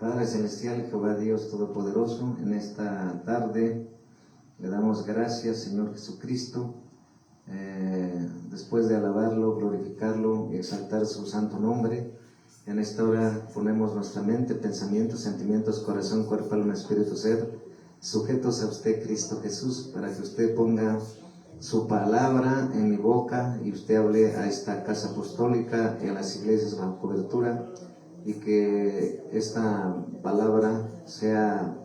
Padre Celestial, Jehová Dios Todopoderoso, en esta tarde le damos gracias, Señor Jesucristo, después de alabarlo, glorificarlo y exaltar su santo nombre. En esta hora ponemos nuestra mente, pensamientos, sentimientos, corazón, cuerpo, alma, espíritu, ser, sujetos a usted, Cristo Jesús, para que usted ponga su palabra en mi boca y usted hable a esta casa apostólica y a las iglesias bajo cobertura, y que esta palabra sea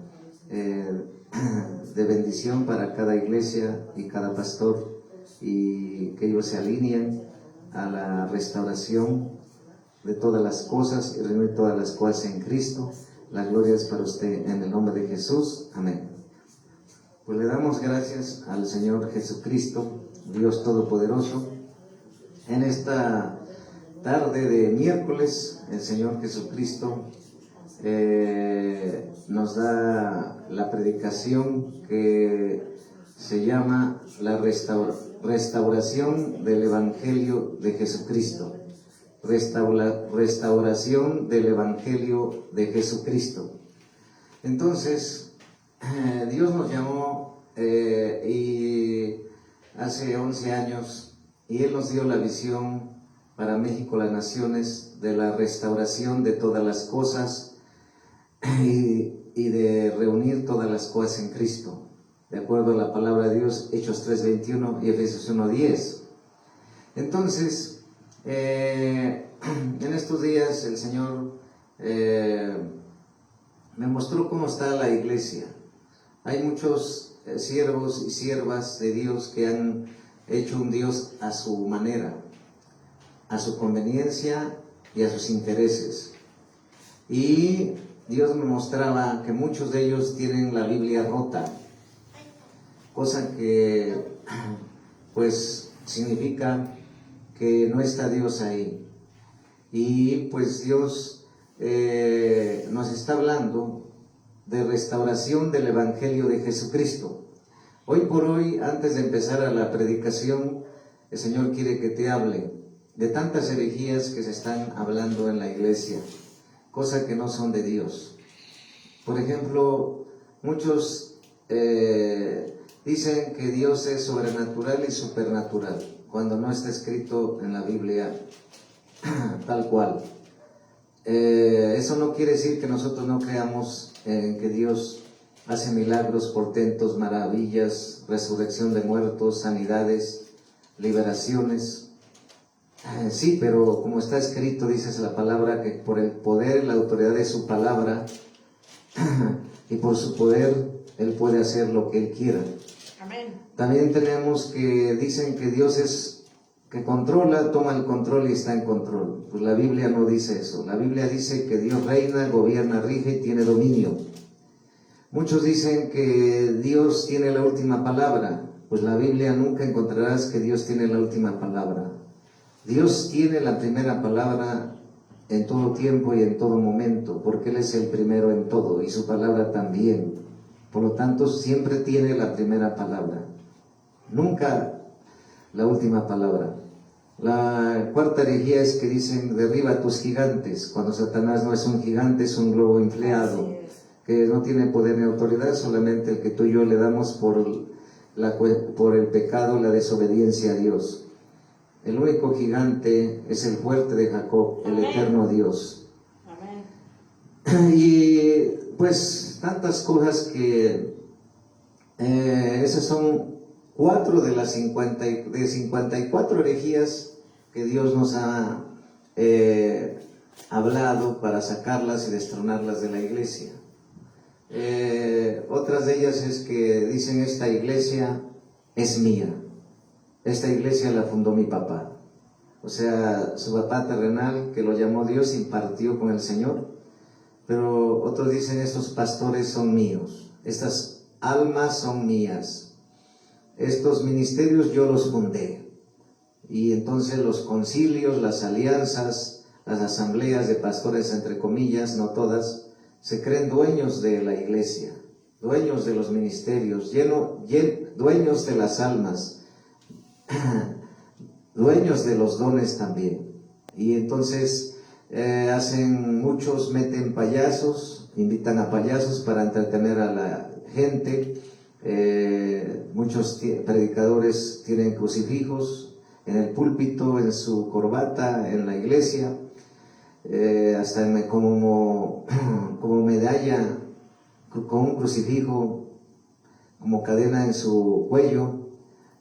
de bendición para cada iglesia y cada pastor, y que ellos se alineen a la restauración de todas las cosas y reunir todas las cosas en Cristo. La gloria es para usted, en el nombre de Jesús. Amén. Pues le damos gracias al Señor Jesucristo, Dios Todopoderoso. En esta tarde de miércoles, el Señor Jesucristo nos da la predicación que se llama la restauración del Evangelio de Jesucristo. Restauración del Evangelio de Jesucristo. Entonces, Dios nos llamó y hace 11 años, y Él nos dio la visión para México, las naciones, de la restauración de todas las cosas y de reunir todas las cosas en Cristo, de acuerdo a la palabra de Dios, Hechos 3:21 y Efesios 1:10. Entonces, en estos días el Señor me mostró cómo está la iglesia. Hay muchos siervos y siervas de Dios que han hecho un Dios a su manera, a su conveniencia y a sus intereses. Y Dios me mostraba que muchos de ellos tienen la Biblia rota, cosa que pues significa que no está Dios ahí. Y pues Dios nos está hablando de restauración del Evangelio de Jesucristo. Hoy por hoy, antes de empezar a la predicación, el Señor quiere que te hable de tantas herejías que se están hablando en la iglesia, cosas que no son de Dios. Por ejemplo, muchos dicen que Dios es sobrenatural y supernatural, cuando no está escrito en la Biblia tal cual. Eso no quiere decir que nosotros no creamos en que Dios hace milagros, portentos, maravillas, resurrección de muertos, sanidades, liberaciones. Sí, pero como está escrito, dice la palabra, que por el poder, la autoridad de su palabra y por su poder, Él puede hacer lo que Él quiera. Amén. También tenemos que dicen que Dios es que controla, toma el control y está en control. Pues la Biblia no dice eso. La Biblia dice que Dios reina, gobierna, rige y tiene dominio. Muchos dicen que Dios tiene la última palabra. Pues la Biblia nunca encontrarás que Dios tiene la última palabra. Dios tiene la primera palabra en todo tiempo y en todo momento, porque Él es el primero en todo y su palabra también. Por lo tanto, siempre tiene la primera palabra, nunca la última palabra. La cuarta herejía es que dicen derriba a tus gigantes, cuando Satanás no es un gigante, es un globo inflado, que no tiene poder ni autoridad, solamente el que tú y yo le damos por el pecado, la desobediencia a Dios. El único gigante es el fuerte de Jacob, el eterno Dios. Amén. Y pues tantas cosas que esas son 4 de las 54 herejías que Dios nos ha hablado para sacarlas y destronarlas de la iglesia. Otras de ellas es que dicen: esta iglesia es mía. Esta iglesia la fundó mi papá. O sea, su papá terrenal, que lo llamó Dios, impartió con el Señor. Pero otros dicen: estos pastores son míos. Estas almas son mías. Estos ministerios yo los fundé. Y entonces los concilios, las alianzas, las asambleas de pastores, entre comillas, no todas, se creen dueños de la iglesia, dueños de los ministerios, dueños de las almas, dueños de los dones también. Y entonces Muchos meten payasos, invitan a payasos para entretener a la gente. Muchos predicadores tienen crucifijos en el púlpito, en su corbata, en la iglesia, hasta como medalla, con un crucifijo como cadena en su cuello.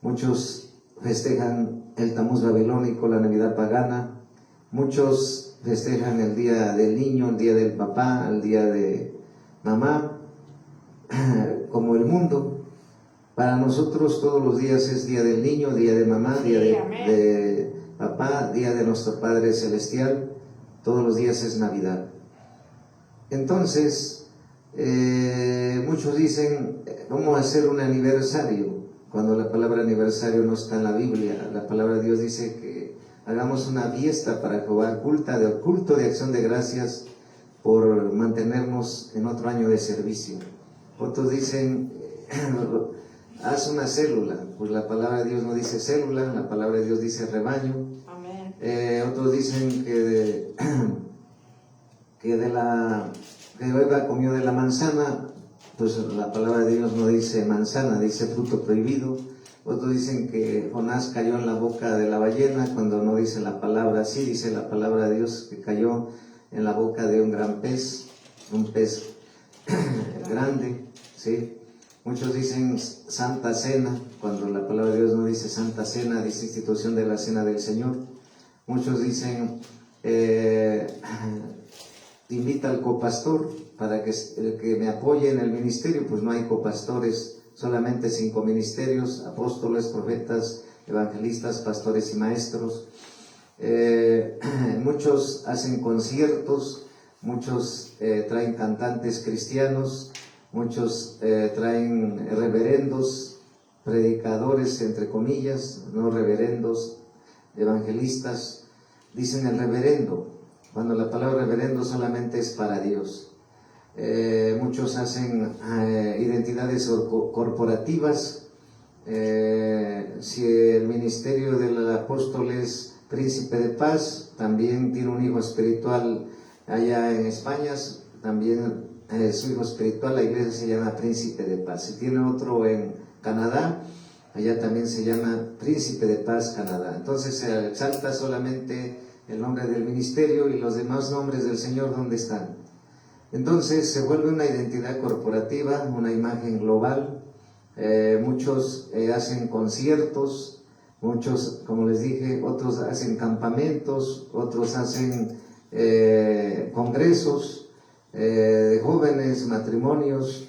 Muchos festejan el Tamuz babilónico, la Navidad pagana. Muchos festejan el día del niño, el día del papá, el día de mamá, como el mundo. Para nosotros todos los días es día del niño, día de mamá, día de papá, día de nuestro Padre Celestial. Todos los días es Navidad. Entonces, muchos dicen, vamos a hacer un aniversario, cuando la palabra aniversario no está en la Biblia. La palabra de Dios dice que hagamos una fiesta para Jehová, culto de acción de gracias por mantenernos en otro año de servicio. Otros dicen, haz una célula. Pues la palabra de Dios no dice célula, la palabra de Dios dice rebaño. Amén. Otros dicen que Eva comió de la manzana, pues la palabra de Dios no dice manzana, dice fruto prohibido. Otros dicen que Jonás cayó en la boca de la ballena, cuando no dice la palabra, sí dice la palabra de Dios que cayó en la boca de un gran pez, un pez grande, ¿sí? Muchos dicen Santa Cena, cuando la palabra de Dios no dice Santa Cena, dice institución de la Cena del Señor. Muchos dicen invita al copastor para que me apoye en el ministerio. Pues no hay copastores, solamente 5 ministerios: apóstoles, profetas, evangelistas, pastores y maestros. Muchos hacen conciertos, muchos traen cantantes cristianos, muchos traen reverendos, predicadores entre comillas, no reverendos, evangelistas. Dicen el reverendo, cuando la palabra reverendo solamente es para Dios. Muchos hacen identidades corporativas. Si el ministerio del apóstol es príncipe de paz, también tiene un hijo espiritual allá en España, también su hijo espiritual, la iglesia se llama príncipe de paz. Si tiene otro en Canadá, allá también se llama príncipe de paz Canadá. Entonces se exalta solamente el nombre del ministerio, y los demás nombres del Señor, ¿dónde están? Entonces se vuelve una identidad corporativa, una imagen global. Muchos hacen conciertos, muchos, como les dije, otros hacen campamentos, otros hacen congresos de jóvenes, matrimonios,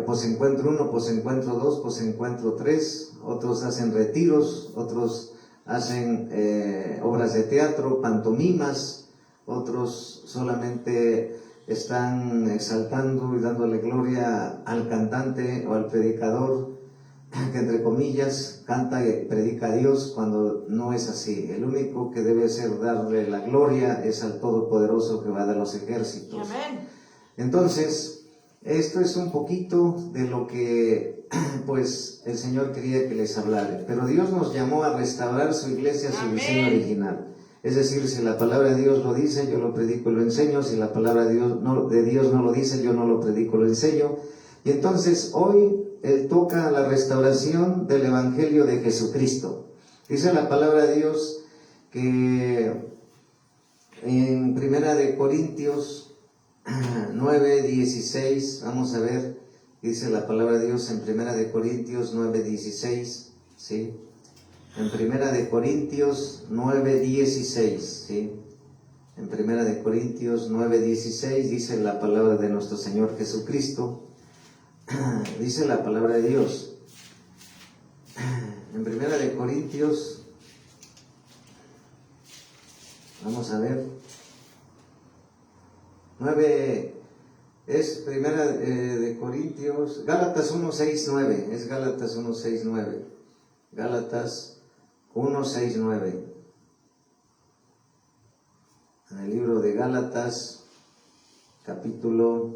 pues encuentro 1, pues encuentro 2, pues encuentro 3, otros hacen retiros, otros hacen obras de teatro, pantomimas, otros solamente están exaltando y dándole gloria al cantante o al predicador, que entre comillas canta y predica a Dios, cuando no es así. El único que debe ser darle la gloria es al Todopoderoso, que va de los ejércitos. Amén. Entonces, esto es un poquito de lo que pues el Señor quería que les hablara. Pero Dios nos llamó a restaurar su iglesia, su diseño original. Es decir, si la palabra de Dios lo dice, yo lo predico y lo enseño. Si la palabra de Dios no lo dice, yo no lo predico y lo enseño. Y entonces hoy Él toca la restauración del Evangelio de Jesucristo. Dice la palabra de Dios que en 1 Corintios 9:16, vamos a ver, dice la palabra de Dios en 1 Corintios 9:16, ¿sí? En 1 Corintios 9:16, ¿sí? En 1 Corintios 9:16 dice la palabra de nuestro Señor Jesucristo, dice la palabra de Dios. En 1 Corintios, vamos a ver, 9, es 1 Corintios, Gálatas 1:6-9, es Gálatas 1:6-9, Gálatas 1:6-9. En el libro de Gálatas, capítulo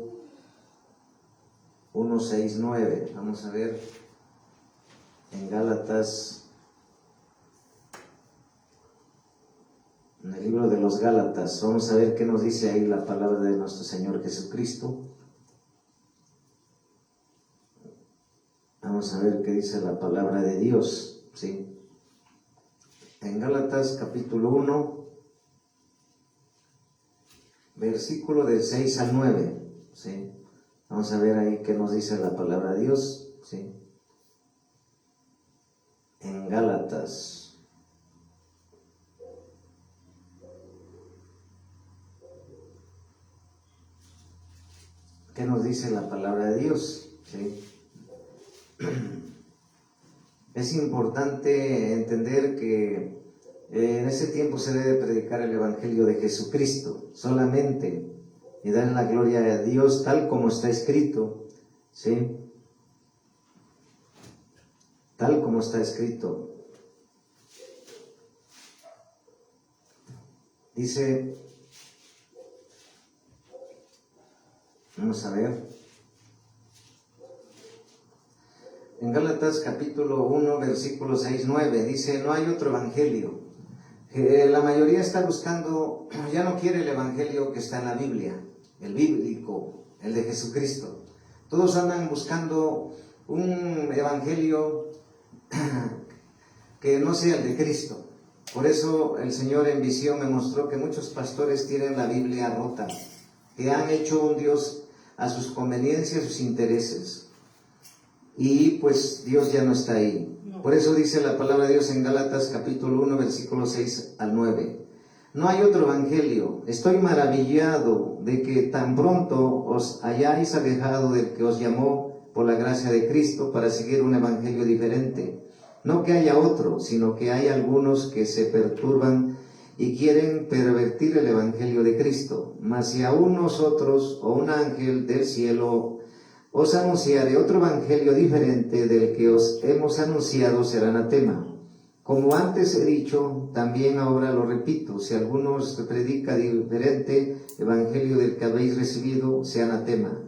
1:6-9, vamos a ver, en Gálatas en el libro de los Gálatas. Vamos a ver qué nos dice ahí la palabra de nuestro Señor Jesucristo. Vamos a ver qué dice la palabra de Dios, ¿sí? En Gálatas capítulo 1, versículo del 6 al 9, ¿sí? Vamos a ver ahí qué nos dice la palabra de Dios, ¿sí? En Gálatas. ¿Qué nos dice la palabra de Dios? ¿Sí? Es importante entender que en ese tiempo se debe predicar el Evangelio de Jesucristo solamente y dar la gloria a Dios tal como está escrito, ¿sí? Tal como está escrito. Dice, vamos a ver, en Gálatas capítulo 1, versículo 6-9, dice, no hay otro evangelio. La mayoría está buscando, ya no quiere el evangelio que está en la Biblia, el bíblico, el de Jesucristo. Todos andan buscando un evangelio que no sea el de Cristo. Por eso el Señor en visión me mostró que muchos pastores tienen la Biblia rota, que han hecho un Dios a sus conveniencias, a sus intereses. Y pues Dios ya no está ahí. Por eso dice la palabra de Dios en Gálatas capítulo 1, versículo 6 al 9. No hay otro evangelio. Estoy maravillado de que tan pronto os hayáis alejado del que os llamó por la gracia de Cristo para seguir un evangelio diferente. No que haya otro, sino que hay algunos que se perturban y quieren pervertir el evangelio de Cristo. Mas si aún nosotros o un ángel del cielo os anunciaré otro evangelio diferente del que os hemos anunciado, será anatema. Como antes he dicho, también ahora lo repito, si alguno os predica diferente evangelio del que habéis recibido, sea anatema.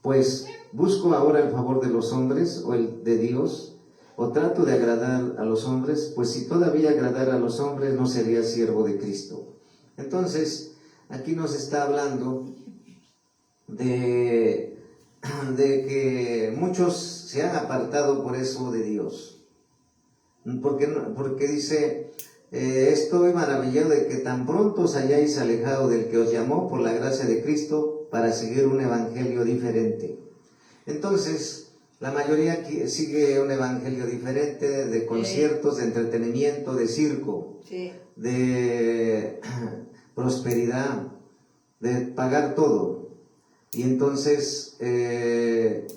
Pues, ¿busco ahora el favor de los hombres o el de Dios? ¿O trato de agradar a los hombres? Pues si todavía agradara a los hombres, no sería siervo de Cristo. Entonces, aquí nos está hablando de que muchos se han apartado por eso de Dios. Porque dice, estoy maravillado de que tan pronto os hayáis alejado del que os llamó por la gracia de Cristo para seguir un evangelio diferente. Entonces, la mayoría sigue un evangelio diferente de conciertos, de entretenimiento, de circo, de prosperidad, de pagar todo. Y entonces dice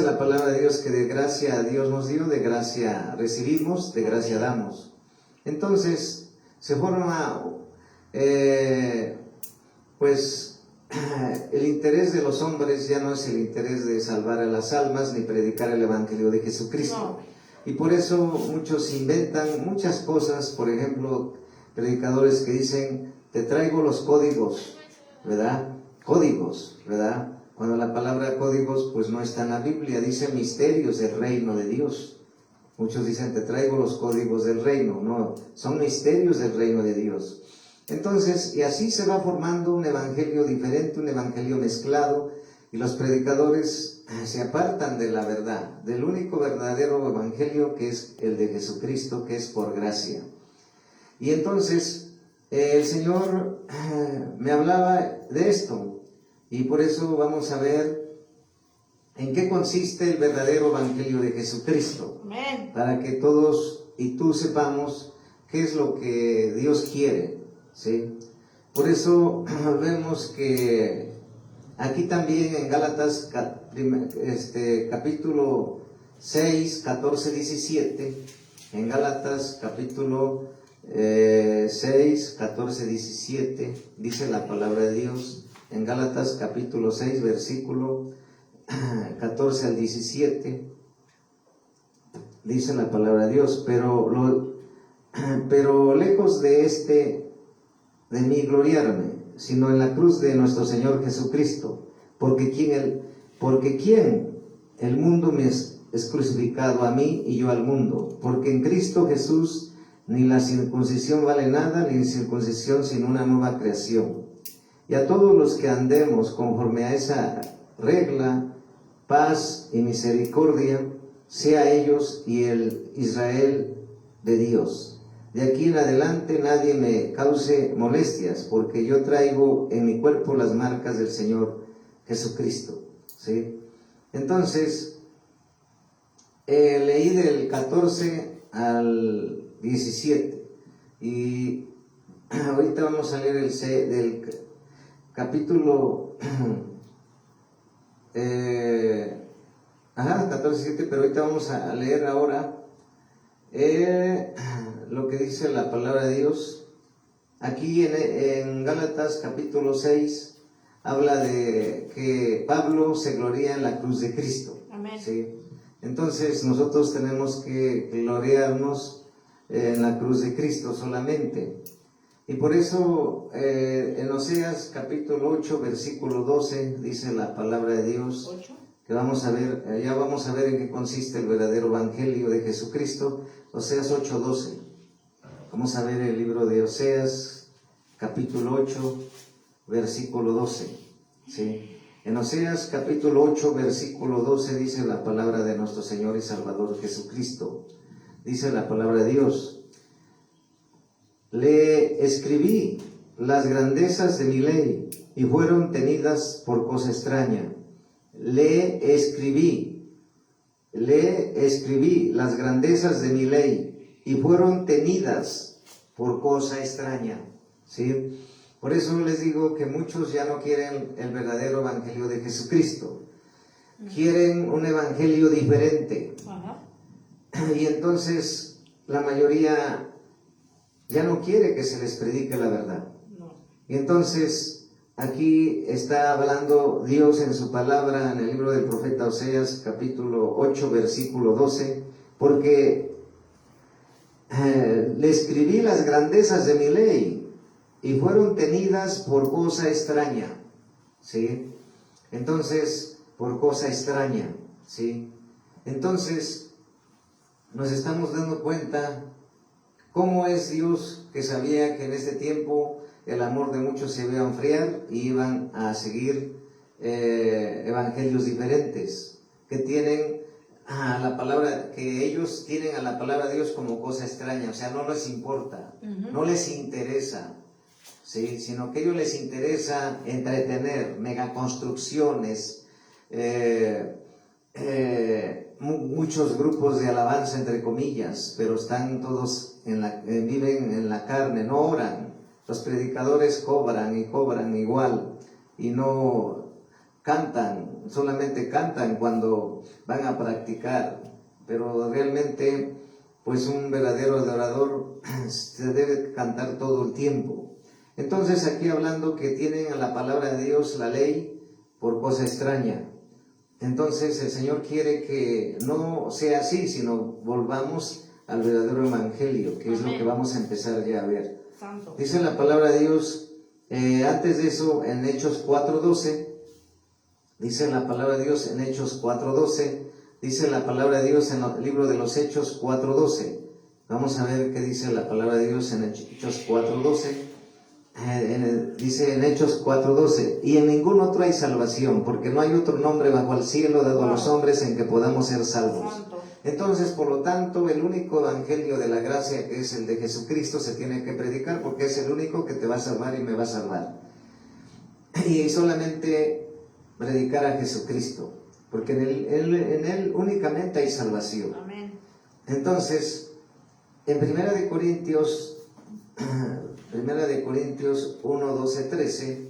la palabra de Dios que de gracia Dios nos dio, de gracia recibimos, de gracia damos. Entonces se forma pues el interés de los hombres ya no es el interés de salvar a las almas ni predicar el evangelio de Jesucristo. No. Y por eso muchos inventan muchas cosas, por ejemplo, predicadores que dicen, te traigo los códigos, ¿verdad? Códigos, ¿verdad? Cuando la palabra códigos pues no está en la Biblia, dice misterios del reino de Dios. Muchos dicen, te traigo los códigos del reino. No, son misterios del reino de Dios. Entonces, y así se va formando un evangelio diferente, un evangelio mezclado, y los predicadores se apartan de la verdad, del único verdadero evangelio que es el de Jesucristo, que es por gracia. Y entonces el Señor me hablaba de esto, y por eso vamos a ver en qué consiste el verdadero evangelio de Jesucristo. Amén. Para que todos y tú sepamos qué es lo que Dios quiere, ¿sí? Por eso vemos que aquí también en Gálatas capítulo 6, 14, 17, en Gálatas capítulo 6, 14, 17, dice la palabra de Dios. En Gálatas capítulo 6, versículo 14 al 17, dice la palabra de Dios, pero lejos de mí gloriarme, sino en la cruz de nuestro Señor Jesucristo, porque quien el mundo me es crucificado a mí y yo al mundo, porque en Cristo Jesús ni la circuncisión vale nada, ni circuncisión sino una nueva creación. Y a todos los que andemos conforme a esa regla, paz y misericordia sea ellos y el Israel de Dios. De aquí en adelante nadie me cause molestias, porque yo traigo en mi cuerpo las marcas del Señor Jesucristo. ¿Sí? Entonces, leí del 14 al 17 y ahorita vamos a leer del capítulo 14, 17, pero ahorita vamos a leer ahora lo que dice la palabra de Dios. Aquí en Gálatas capítulo 6 habla de que Pablo se gloria en la cruz de Cristo. Amén. ¿Sí? Entonces nosotros tenemos que gloriarnos en la cruz de Cristo solamente. Y por eso en Oseas capítulo 8 versículo 12 dice la palabra de Dios. 8. Que vamos a ver, ya vamos a ver en qué consiste el verdadero evangelio de Jesucristo. Oseas 8:12. Vamos a ver el libro de Oseas capítulo 8 versículo 12. ¿Sí? En Oseas capítulo 8 versículo 12 dice la palabra de nuestro Señor y Salvador Jesucristo. Dice la palabra de Dios: le escribí las grandezas de mi ley y fueron tenidas por cosa extraña. Le escribí las grandezas de mi ley y fueron tenidas por cosa extraña. ¿Sí? Por eso les digo que muchos ya no quieren el verdadero evangelio de Jesucristo. Quieren un evangelio diferente. Ajá. Y entonces la mayoría ya no quiere que se les predique la verdad. No. Y entonces aquí está hablando Dios en su palabra en el libro del profeta Oseas capítulo 8 versículo 12, porque le escribí las grandezas de mi ley y fueron tenidas por cosa extraña. ¿Sí? Entonces, por cosa extraña. ¿Sí? Entonces, nos estamos dando cuenta cómo es Dios, que sabía que en este tiempo el amor de muchos se iba a enfriar y iban a seguir evangelios diferentes, que tienen a la palabra, que ellos tienen a la palabra de Dios como cosa extraña, o sea, no les importa, no les interesa, ¿sí? Sino que a ellos les interesa entretener, megaconstrucciones, muchos grupos de alabanza entre comillas, pero están todos viven en la carne, no oran. Los predicadores cobran igual y no cantan, solamente cantan cuando van a practicar, pero realmente pues un verdadero adorador se debe cantar todo el tiempo. Entonces aquí hablando que tienen a la palabra de Dios, la ley, por cosa extraña. Entonces el Señor quiere que no sea así, sino volvamos al verdadero evangelio, que es lo que vamos a empezar ya a ver. Santo. Dice la palabra de Dios, antes de eso, en Hechos 4:12, dice la palabra de Dios en Hechos 4:12, dice la palabra de Dios en el libro de los Hechos 4:12. Vamos a ver qué dice la palabra de Dios en Hechos 4:12. Dice en Hechos 4:12, y en ningún otro hay salvación, porque no hay otro nombre bajo el cielo dado a los hombres en que podamos ser salvos. Santo. Entonces, por lo tanto, el único evangelio de la gracia, que es el de Jesucristo, se tiene que predicar, porque es el único que te va a salvar y me va a salvar. Y solamente predicar a Jesucristo, porque en él únicamente hay salvación. Amén. Entonces, en Primera de Corintios 1:12-13,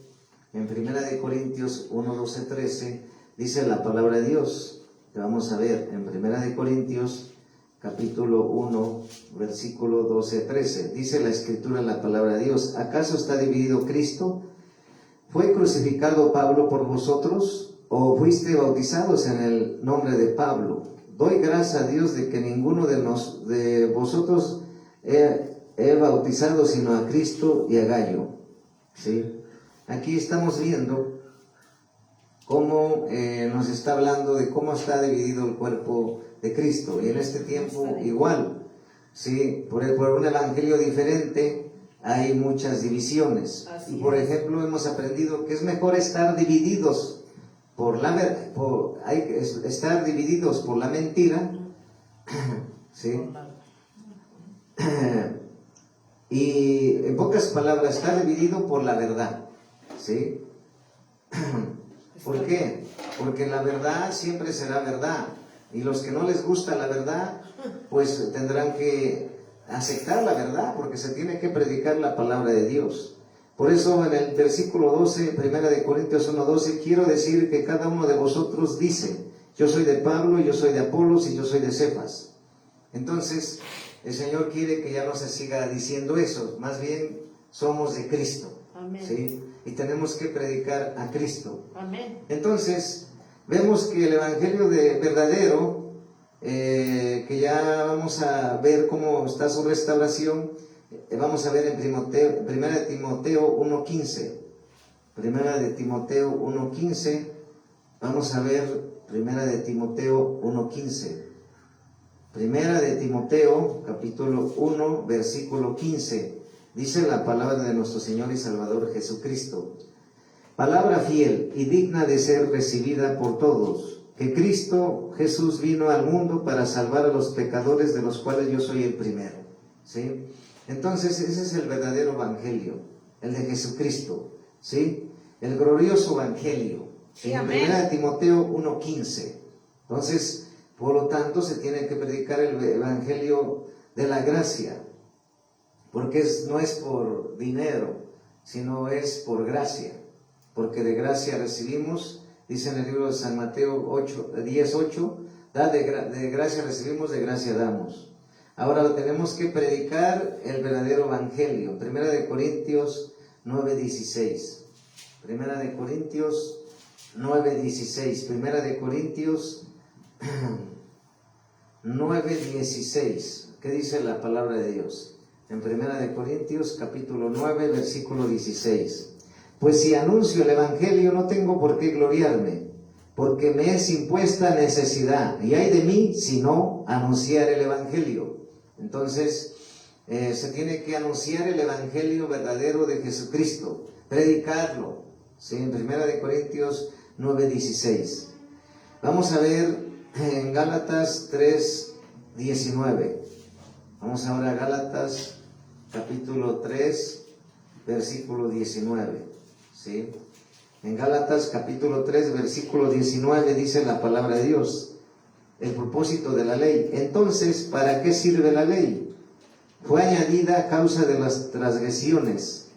en Primera de Corintios 1:12-13 dice la palabra de Dios. Que vamos a ver en Primera de Corintios capítulo 1 versículo 12-13. Dice la escritura, la palabra de Dios: ¿acaso está dividido Cristo? ¿Fue crucificado Pablo por vosotros? ¿O fuiste bautizados en el nombre de Pablo? Doy gracias a Dios de que ninguno de vosotros he bautizado sino a Cristo y a Gallo. ¿Sí? Aquí estamos viendo cómo nos está hablando de cómo está dividido el cuerpo de Cristo. Y en este tiempo igual, ¿sí? Por un evangelio diferente hay muchas divisiones. Así Y por es. ejemplo hemos aprendido que es mejor estar divididos hay que estar divididos por la mentira, ¿sí? Y en pocas palabras, estar dividido por la verdad, ¿sí? ¿Por qué? Porque la verdad siempre será verdad, y los que no les gusta la verdad, pues tendrán que aceptar la verdad, porque se tiene que predicar la palabra de Dios. Por eso en el versículo 12, 1 de Corintios 1:12, quiero decir que cada uno de vosotros dice, yo soy de Pablo, yo soy de Apolos y yo soy de Cefas. Entonces, el Señor quiere que ya no se siga diciendo eso, más bien somos de Cristo. Amén. ¿Sí? Y tenemos que predicar a Cristo. Amén. Entonces, vemos que el Evangelio verdadero, que ya vamos a ver cómo está su restauración, vamos a ver en 1 de Timoteo 1:15. 1 de Timoteo 1:15. Vamos a ver 1 de Timoteo 1:15. 1 de Timoteo, capítulo 1, versículo 15. Dice la palabra de nuestro Señor y Salvador Jesucristo. Palabra fiel y digna de ser recibida por todos, que Cristo Jesús vino al mundo para salvar a los pecadores, de los cuales yo soy el primero. ¿Sí? Entonces ese es el verdadero evangelio, el de Jesucristo, ¿sí? El glorioso evangelio. Sí, en amén. 1 de Timoteo 1:15. Entonces, por lo tanto, se tiene que predicar el evangelio de la gracia, porque no es por dinero, sino es por gracia, porque de gracia recibimos, dice en el libro de San Mateo 10:8, de gracia recibimos, de gracia damos. Ahora tenemos que predicar el verdadero evangelio. 1 de Corintios 9:16. 1 de Corintios 9:16. 1 de Corintios 9:16. ¿Qué dice la palabra de Dios? En 1 de Corintios capítulo 9, versículo 16. Pues si anuncio el evangelio no tengo por qué gloriarme, porque me es impuesta necesidad, y ay de mí si no anunciar el evangelio. Entonces, se tiene que anunciar el evangelio verdadero de Jesucristo, predicarlo, ¿sí? En 1 de Corintios 9:16. Vamos a ver en Gálatas 3:19. Vamos ahora a Gálatas capítulo 3, versículo 19. ¿Sí? En Gálatas capítulo 3, versículo 19 dice la palabra de Dios, el propósito de la ley. Entonces, ¿para qué sirve la ley? Fue añadida a causa de las transgresiones,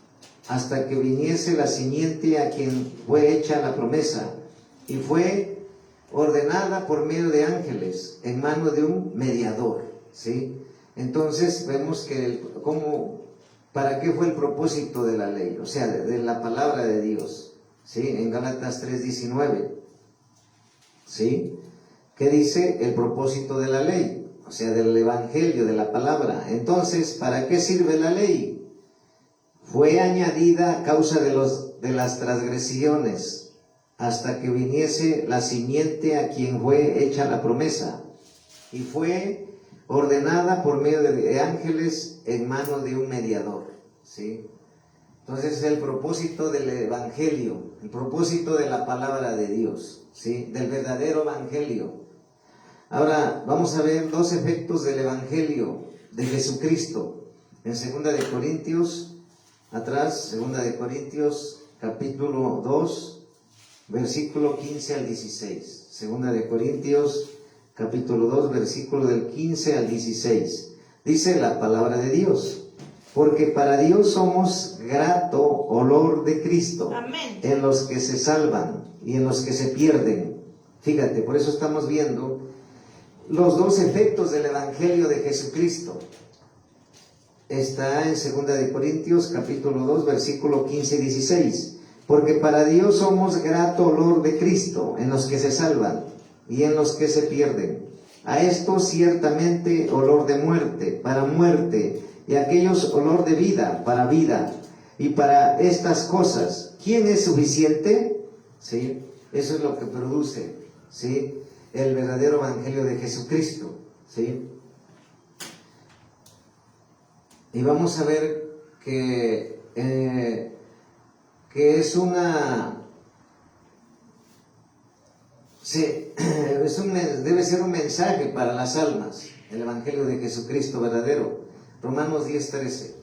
hasta que viniese la simiente a quien fue hecha la promesa, y fue ordenada por medio de ángeles, en mano de un mediador. ¿Sí? Entonces vemos que ¿para qué fue el propósito de la ley? O sea, de la palabra de Dios. ¿Sí? En Gálatas 3:19. ¿Sí? ¿Qué dice el propósito de la ley? O sea, del evangelio, de la palabra. Entonces, ¿para qué sirve la ley? Fue añadida a causa de las transgresiones, hasta que viniese la simiente a quien fue hecha la promesa, y fue ordenada por medio de ángeles en manos de un mediador. ¿Sí? Entonces, es el propósito del evangelio, el propósito de la palabra de Dios, ¿sí? Del verdadero evangelio. Ahora vamos a ver dos efectos del evangelio de Jesucristo. En 2 de Corintios, atrás, 2 de Corintios capítulo 2, versículo 15 al 16. 2 de Corintios capítulo 2, versículo del 15 al 16. Dice la palabra de Dios: porque para Dios somos grato olor de Cristo. Amén. En los que se salvan y en los que se pierden. Fíjate, por eso estamos viendo los dos efectos del evangelio de Jesucristo. Está en 2 de Corintios capítulo 2, versículo 15 y 16. Porque para Dios somos grato olor de Cristo, en los que se salvan y en los que se pierden. A estos ciertamente olor de muerte, para muerte, y a aquellos olor de vida, para vida. Y para estas cosas, ¿quién es suficiente? ¿Sí? Eso es lo que produce, ¿sí?, el verdadero evangelio de Jesucristo. ¿Sí? Y vamos a ver que es debe ser un mensaje para las almas, el Evangelio de Jesucristo verdadero. Romanos 10:13.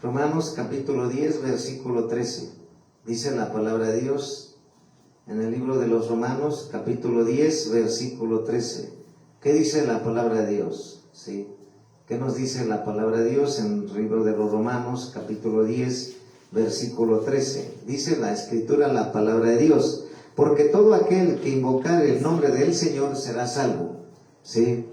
Romanos capítulo 10, versículo 13. Dice la palabra de Dios en el libro de los Romanos, capítulo 10, versículo 13. ¿Qué dice la palabra de Dios? ¿Sí? ¿Qué nos dice la palabra de Dios en el libro de los Romanos, capítulo 10, versículo 13? Dice la Escritura, la palabra de Dios: porque todo aquel que invocare el nombre del Señor será salvo. ¿Sí?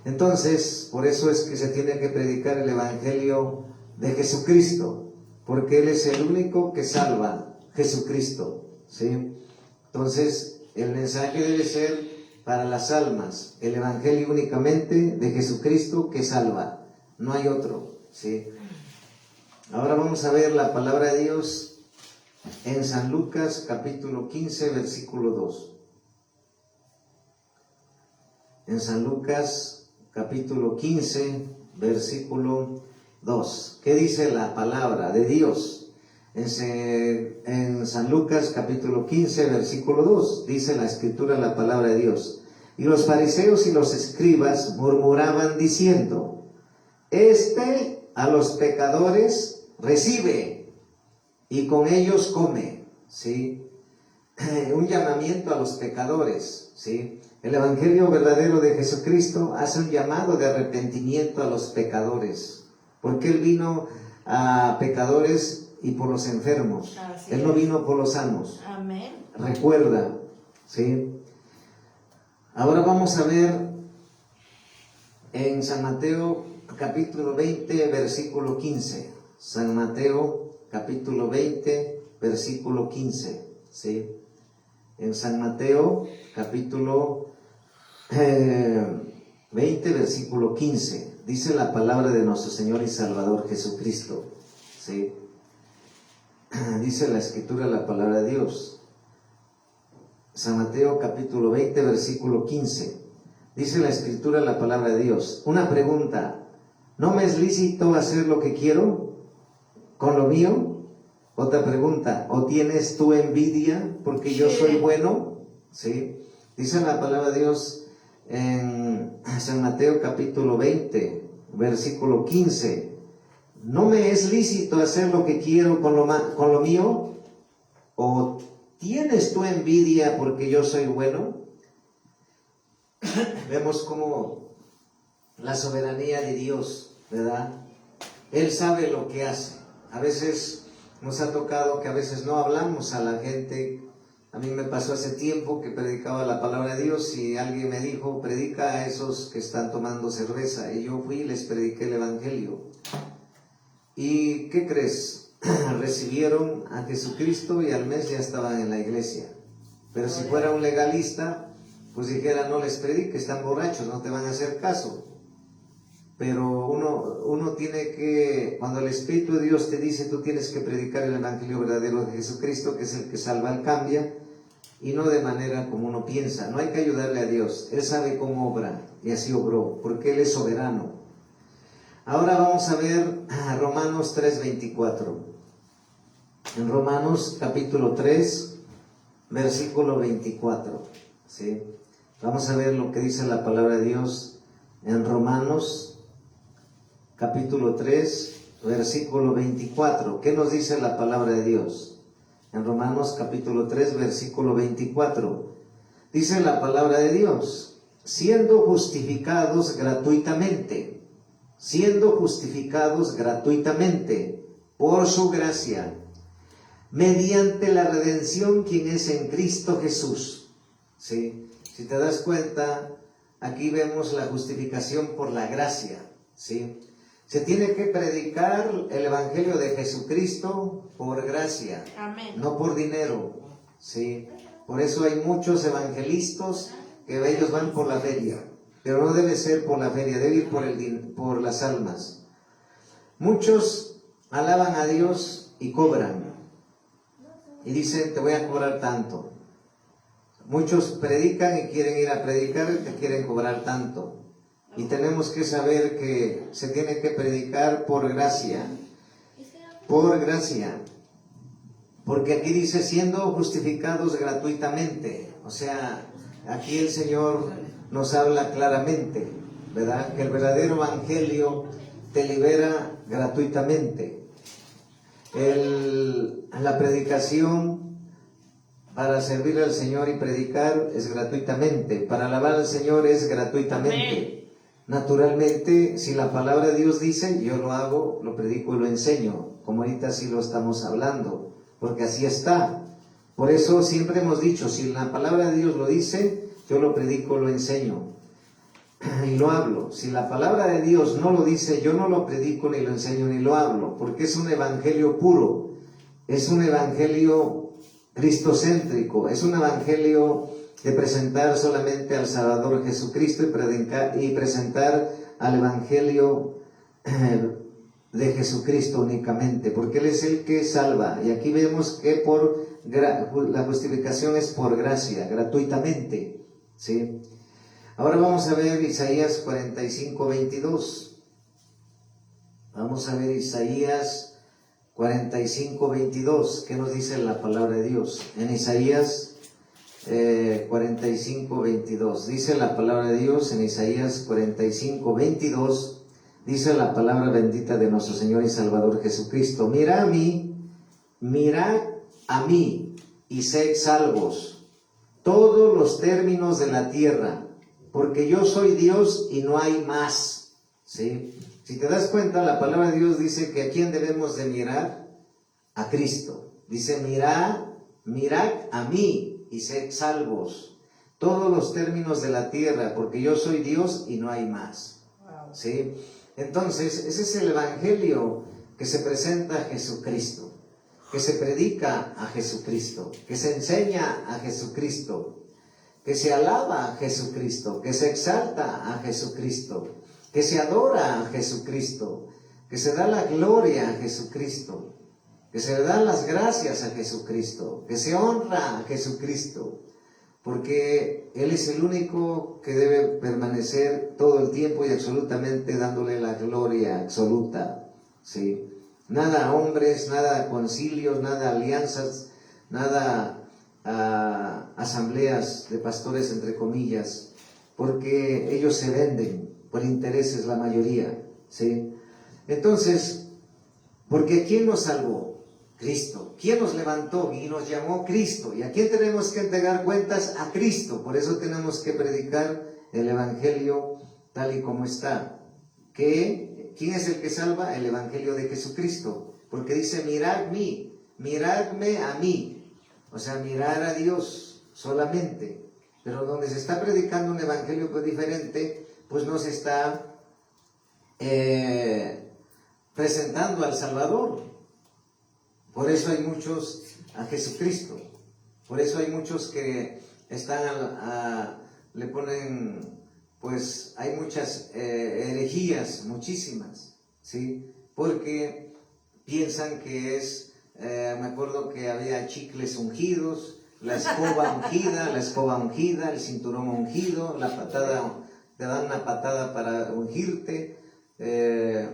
Entonces, por eso es que se tiene que predicar el Evangelio de Jesucristo, porque Él es el único que salva, Jesucristo. ¿Sí? Entonces, el mensaje debe ser para las almas, el Evangelio únicamente de Jesucristo que salva, no hay otro. ¿Sí? Ahora vamos a ver la palabra de Dios en San Lucas capítulo 15, versículo 2. En San Lucas capítulo 15, versículo 2. ¿Qué dice la palabra de Dios? En San Lucas capítulo 15, versículo 2, dice la Escritura, la palabra de Dios: y los fariseos y los escribas murmuraban diciendo: este a los pecadores recibe y con ellos come. ¿Sí? Un llamamiento a los pecadores. ¿Sí? El Evangelio verdadero de Jesucristo hace un llamado de arrepentimiento a los pecadores, porque Él vino a pecadores y por los enfermos. Él no vino por los sanos. Amén. Recuerda. ¿Sí? Ahora vamos a ver en San Mateo capítulo 20, versículo 15. San Mateo capítulo 20, versículo 15. ¿Sí? En San Mateo capítulo 20, versículo 15. Dice la palabra de nuestro Señor y Salvador Jesucristo. ¿Sí? Dice la Escritura, la palabra de Dios. San Mateo capítulo 20, versículo 15. Dice la Escritura, la palabra de Dios. Una pregunta: ¿no me es lícito hacer lo que quiero con lo mío? Otra pregunta: ¿o tienes tú envidia porque yo soy bueno? ¿Sí? Dice la palabra de Dios en San Mateo capítulo 20, versículo 15. ¿No me es lícito hacer lo que quiero con lo mío? ¿O tienes tú envidia porque yo soy bueno? Vemos como la soberanía de Dios, ¿verdad? Él sabe lo que hace. A veces nos ha tocado que a veces no hablamos a la gente. A mí me pasó hace tiempo que predicaba la palabra de Dios y alguien me dijo: predica a esos que están tomando cerveza. Y yo fui y les prediqué el Evangelio. ¿Y qué crees? Recibieron a Jesucristo y al mes ya estaban en la iglesia. Pero si fuera un legalista, pues dijera: no les predique, están borrachos, no te van a hacer caso. Pero uno tiene que, cuando el Espíritu de Dios te dice, tú tienes que predicar el Evangelio verdadero de Jesucristo, que es el que salva y cambia, y no de manera como uno piensa. No hay que ayudarle a Dios, Él sabe cómo obra, y así obró, porque Él es soberano. Ahora vamos a ver Romanos 3:24. En Romanos capítulo 3, versículo 24. ¿Sí? Vamos a ver lo que dice la palabra de Dios en Romanos capítulo 3, versículo 24. ¿Qué nos dice la palabra de Dios? En Romanos capítulo 3, versículo 24. Dice la palabra de Dios: siendo justificados gratuitamente por su gracia, mediante la redención quien es en Cristo Jesús. ¿Sí? Si te das cuenta, aquí vemos la justificación por la gracia. ¿Sí? Se tiene que predicar el Evangelio de Jesucristo por gracia. Amén. No por dinero. ¿Sí? Por eso hay muchos evangelistas que ellos van por la feria. Pero no debe ser por la feria, debe ir por las almas. Muchos alaban a Dios y cobran. Y dicen: te voy a cobrar tanto. Muchos predican y quieren ir a predicar y te quieren cobrar tanto. Y tenemos que saber que se tiene que predicar por gracia. Por gracia. Porque aquí dice siendo justificados gratuitamente. O sea, aquí el Señor nos habla claramente, ¿verdad? Que el verdadero evangelio te libera gratuitamente. La predicación para servir al Señor y predicar es gratuitamente. Para alabar al Señor es gratuitamente. Amén. Naturalmente, si la palabra de Dios dice, yo lo hago, lo predico y lo enseño, como ahorita sí lo estamos hablando, porque así está. Por eso siempre hemos dicho, si la palabra de Dios lo dice, yo lo predico, lo enseño y lo hablo. Si la palabra de Dios no lo dice, yo no lo predico, ni lo enseño, ni lo hablo, porque es un evangelio puro, es un evangelio cristocéntrico, es un evangelio de presentar solamente al Salvador Jesucristo y presentar al evangelio de Jesucristo únicamente, porque Él es el que salva. Y aquí vemos que la justificación es por gracia, gratuitamente, ¿sí? Ahora vamos a ver Isaías 45:22. Vamos a ver Isaías 45:22. ¿Qué nos dice la palabra de Dios? En Isaías 45:22. Dice la palabra de Dios en Isaías 45:22. Dice la palabra bendita de nuestro Señor y Salvador Jesucristo. Mirad a mí y sed salvos todos los términos de la tierra, porque yo soy Dios y no hay más. ¿Sí? Si te das cuenta, la palabra de Dios dice que a quién debemos de mirar, a Cristo. Dice, mirad a mí y sed salvos todos los términos de la tierra, porque yo soy Dios y no hay más. ¿Sí? Entonces, ese es el evangelio que se presenta a Jesucristo, que se predica a Jesucristo, que se enseña a Jesucristo, que se alaba a Jesucristo, que se exalta a Jesucristo, que se adora a Jesucristo, que se da la gloria a Jesucristo, que se le dan las gracias a Jesucristo, que se honra a Jesucristo, porque Él es el único que debe permanecer todo el tiempo y absolutamente dándole la gloria absoluta, ¿sí? Nada hombres, nada concilios, nada alianzas, nada asambleas de pastores, entre comillas, porque ellos se venden por intereses la mayoría, ¿sí? Entonces, porque ¿quién nos salvó? Cristo. ¿Quién nos levantó y nos llamó? Cristo. ¿Y a quién tenemos que entregar cuentas? A Cristo. Por eso tenemos que predicar el evangelio tal y como está. ¿Quién es el que salva? El evangelio de Jesucristo. Porque dice, miradme a mí. O sea, mirar a Dios solamente. Pero donde se está predicando un evangelio pues diferente, pues no se está presentando al Salvador. Por eso hay muchos a Jesucristo. Por eso hay muchos que están le ponen, pues hay muchas herejías, muchísimas, ¿sí? Porque piensan que es, me acuerdo que había chicles ungidos, la escoba ungida, el cinturón ungido, la patada, te dan una patada para ungirte, le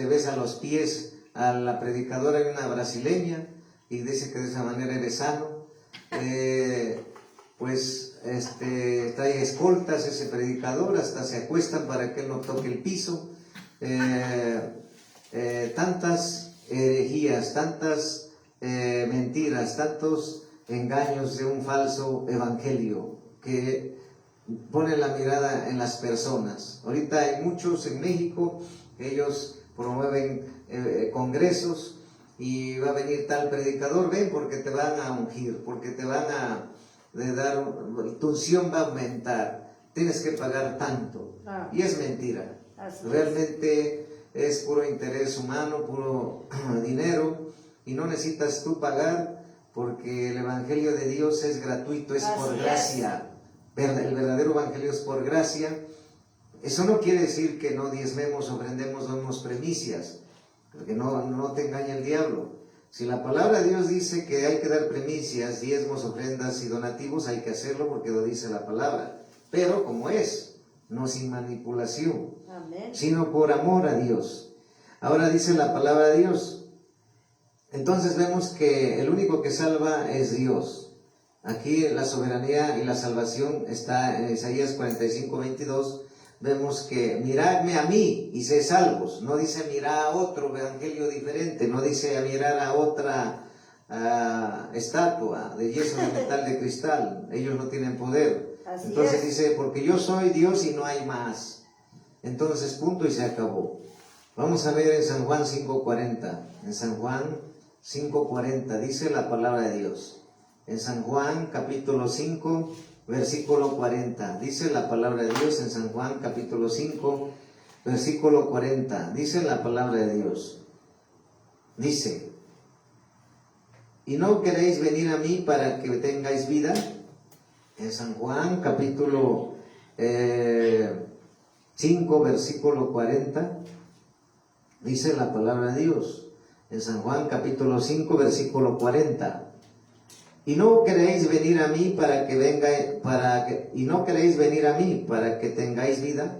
besan los pies a la predicadora, hay una brasileña y dice que de esa manera eres sano. Trae escoltas ese predicador, hasta se acuestan para que él no toque el piso. Tantas herejías, tantas mentiras, tantos engaños de un falso evangelio que ponen la mirada en las personas. Ahorita hay muchos en México, ellos promueven congresos y va a venir tal predicador, ven porque te van a ungir, porque te van a dar, tu unción va a aumentar, tienes que pagar tanto. Y es mentira. Realmente es puro interés humano, puro dinero, y no necesitas tú pagar, porque el evangelio de Dios es gratuito, es por gracia. El verdadero evangelio es por gracia. Eso no quiere decir que no diezmemos, ofrendemos, damos primicias, porque no te engaña el diablo. Si la palabra de Dios dice que hay que dar primicias, diezmos, ofrendas y donativos, hay que hacerlo porque lo dice la palabra. Pero como es, no sin manipulación, Amén. sino por amor a Dios. Ahora dice la palabra de Dios. Entonces vemos que el único que salva es Dios. Aquí la soberanía y la salvación está en Isaías 45:22. Vemos que miradme a mí y sé salvos. No dice mirar a otro evangelio diferente, no dice mirar a otra estatua de yeso, de metal, de cristal. Ellos no tienen poder. Así Entonces es. dice, porque yo soy Dios y no hay más. Entonces punto y se acabó. Vamos a ver en San Juan 5:40. En San Juan 5:40 dice la palabra de Dios. En San Juan capítulo 5 versículo 40 dice la palabra de Dios. En San Juan capítulo 5 versículo 40 dice la palabra de Dios. Dice, ¿y no queréis venir a mí para que tengáis vida? En San Juan capítulo 5 versículo 40 dice la palabra de Dios. En San Juan capítulo 5 versículo 40. Y no queréis venir a mí y no queréis venir a mí para que tengáis vida.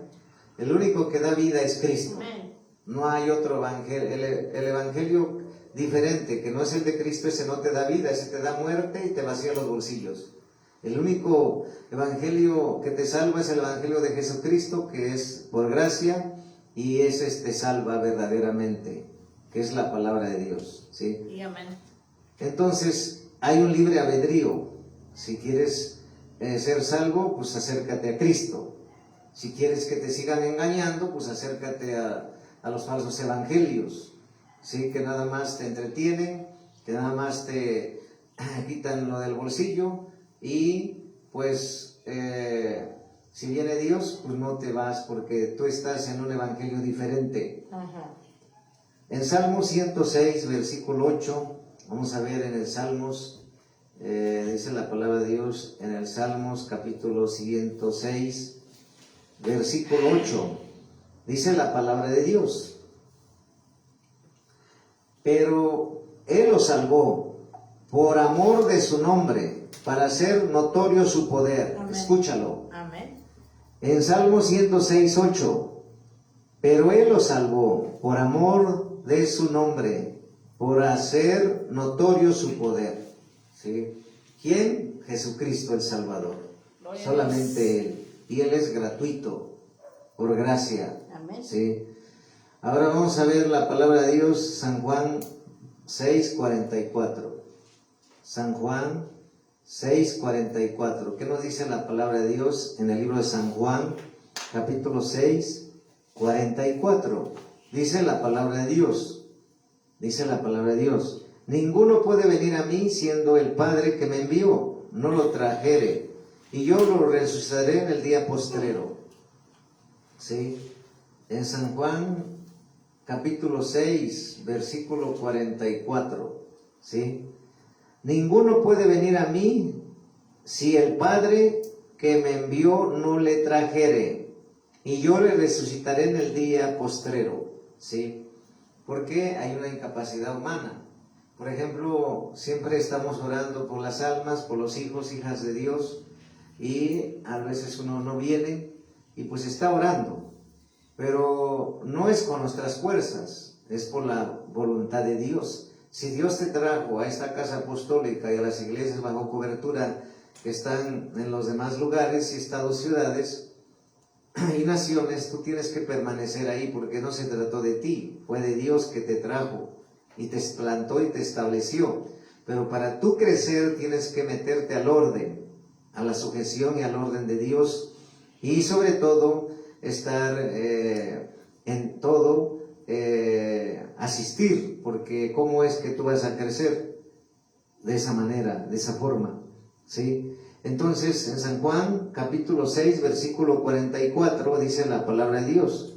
El único que da vida es Cristo. Amén. No hay otro evangelio. El evangelio diferente, que no es el de Cristo, ese no te da vida, ese te da muerte y te vacía los bolsillos. El único evangelio que te salva es el evangelio de Jesucristo, que es por gracia, y ese te salva verdaderamente, que es la palabra de Dios, ¿sí? Y amén. Entonces, hay un libre albedrío. Si quieres ser salvo, pues acércate a Cristo. Si quieres que te sigan engañando, pues acércate a los falsos evangelios, ¿sí? Que nada más te entretienen, que nada más te quitan lo del bolsillo y pues si viene Dios, pues no te vas porque tú estás en un evangelio diferente. Ajá. En Salmos 106, versículo 8, vamos a ver en el Salmos, dice la palabra de Dios, en el Salmos capítulo 106, versículo 8, dice la palabra de Dios. Pero Él los salvó por amor de su nombre, para hacer notorio su poder. Amén. Escúchalo. Amén. En Salmo 106, 8. Pero Él los salvó por amor de su nombre, por hacer notorio su poder. ¿Sí? ¿Quién? Jesucristo el Salvador. Gloria a Solamente Dios. Él. Y Él es gratuito, por gracia. Amén. ¿Sí? Ahora vamos a ver la palabra de Dios, San Juan 6:44. San Juan 6:44. ¿Qué nos dice la palabra de Dios en el libro de San Juan, capítulo 6:44? Dice la palabra de Dios. Dice la palabra de Dios. Ninguno puede venir a mí siendo el Padre que me envió, no lo trajere, y yo lo resucitaré en el día postrero. ¿Sí? En San Juan, capítulo 6, versículo 44. ¿Sí? Ninguno puede venir a mí si el Padre que me envió no le trajere, y yo le resucitaré en el día postrero. ¿Sí? Porque hay una incapacidad humana. Por ejemplo, siempre estamos orando por las almas, por los hijos, hijas de Dios, y a veces uno no viene y pues está orando, pero no es con nuestras fuerzas, es por la voluntad de Dios. Si Dios te trajo a esta casa apostólica y a las iglesias bajo cobertura que están en los demás lugares y estados, ciudades y naciones, tú tienes que permanecer ahí porque no se trató de ti, fue de Dios que te trajo y te plantó y te estableció. Pero para tú crecer tienes que meterte al orden, a la sujeción y al orden de Dios, y sobre todo estar en todo, asistir, porque ¿cómo es que tú vas a crecer? De esa manera, de esa forma, ¿sí? Entonces, en San Juan, capítulo 6, versículo 44, dice la palabra de Dios.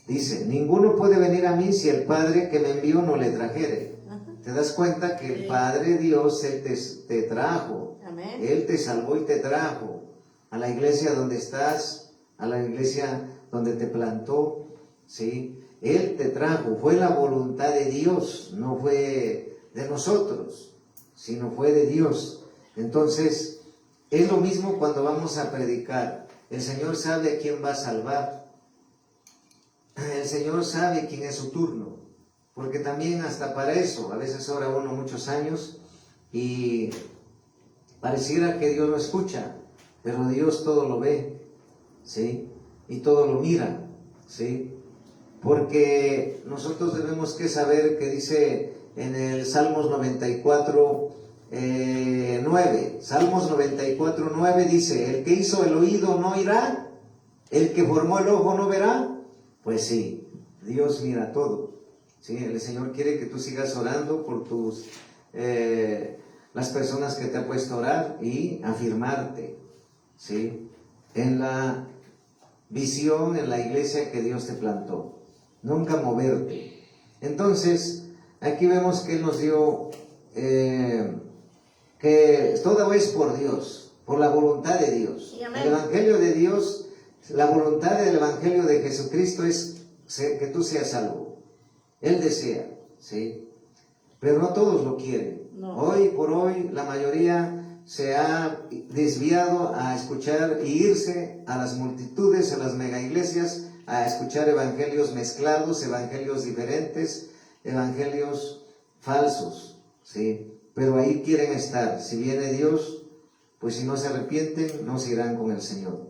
Dice, ninguno puede venir a mí si el Padre que me envió no le trajere. ¿Te das cuenta que el Padre Dios, Él te trajo? Amén. Él te salvó y te trajo a la iglesia donde estás, a la iglesia donde te plantó, ¿sí? Él te trajo, fue la voluntad de Dios, no fue de nosotros, sino fue de Dios. Entonces, es lo mismo cuando vamos a predicar. El Señor sabe a quién va a salvar. El Señor sabe quién es su turno. Porque también hasta para eso, a veces ora uno muchos años y pareciera que Dios no escucha, pero Dios todo lo ve, ¿sí? Y todo lo mira, ¿sí? Porque nosotros debemos que saber que dice en el Salmos 94, 9, Salmos 94, 9 dice, el que hizo el oído no oirá, el que formó el ojo no verá. Pues sí, Dios mira todo, ¿sí? El Señor quiere que tú sigas orando por las personas que te ha puesto a orar y afirmarte, ¿sí? En la visión, en la iglesia que Dios te plantó. Nunca moverte. Entonces, aquí vemos que Él nos dio que todo es por Dios, por la voluntad de Dios. El Evangelio de Dios, la voluntad del Evangelio de Jesucristo es que tú seas salvo. Él desea, ¿sí? Pero no todos lo quieren. No. Hoy por hoy la mayoría se ha desviado a escuchar e irse a las multitudes, a las mega iglesias, a escuchar evangelios mezclados, evangelios diferentes, evangelios falsos, ¿sí? Pero ahí quieren estar. Si viene Dios, pues si no se arrepienten, no se irán con el Señor.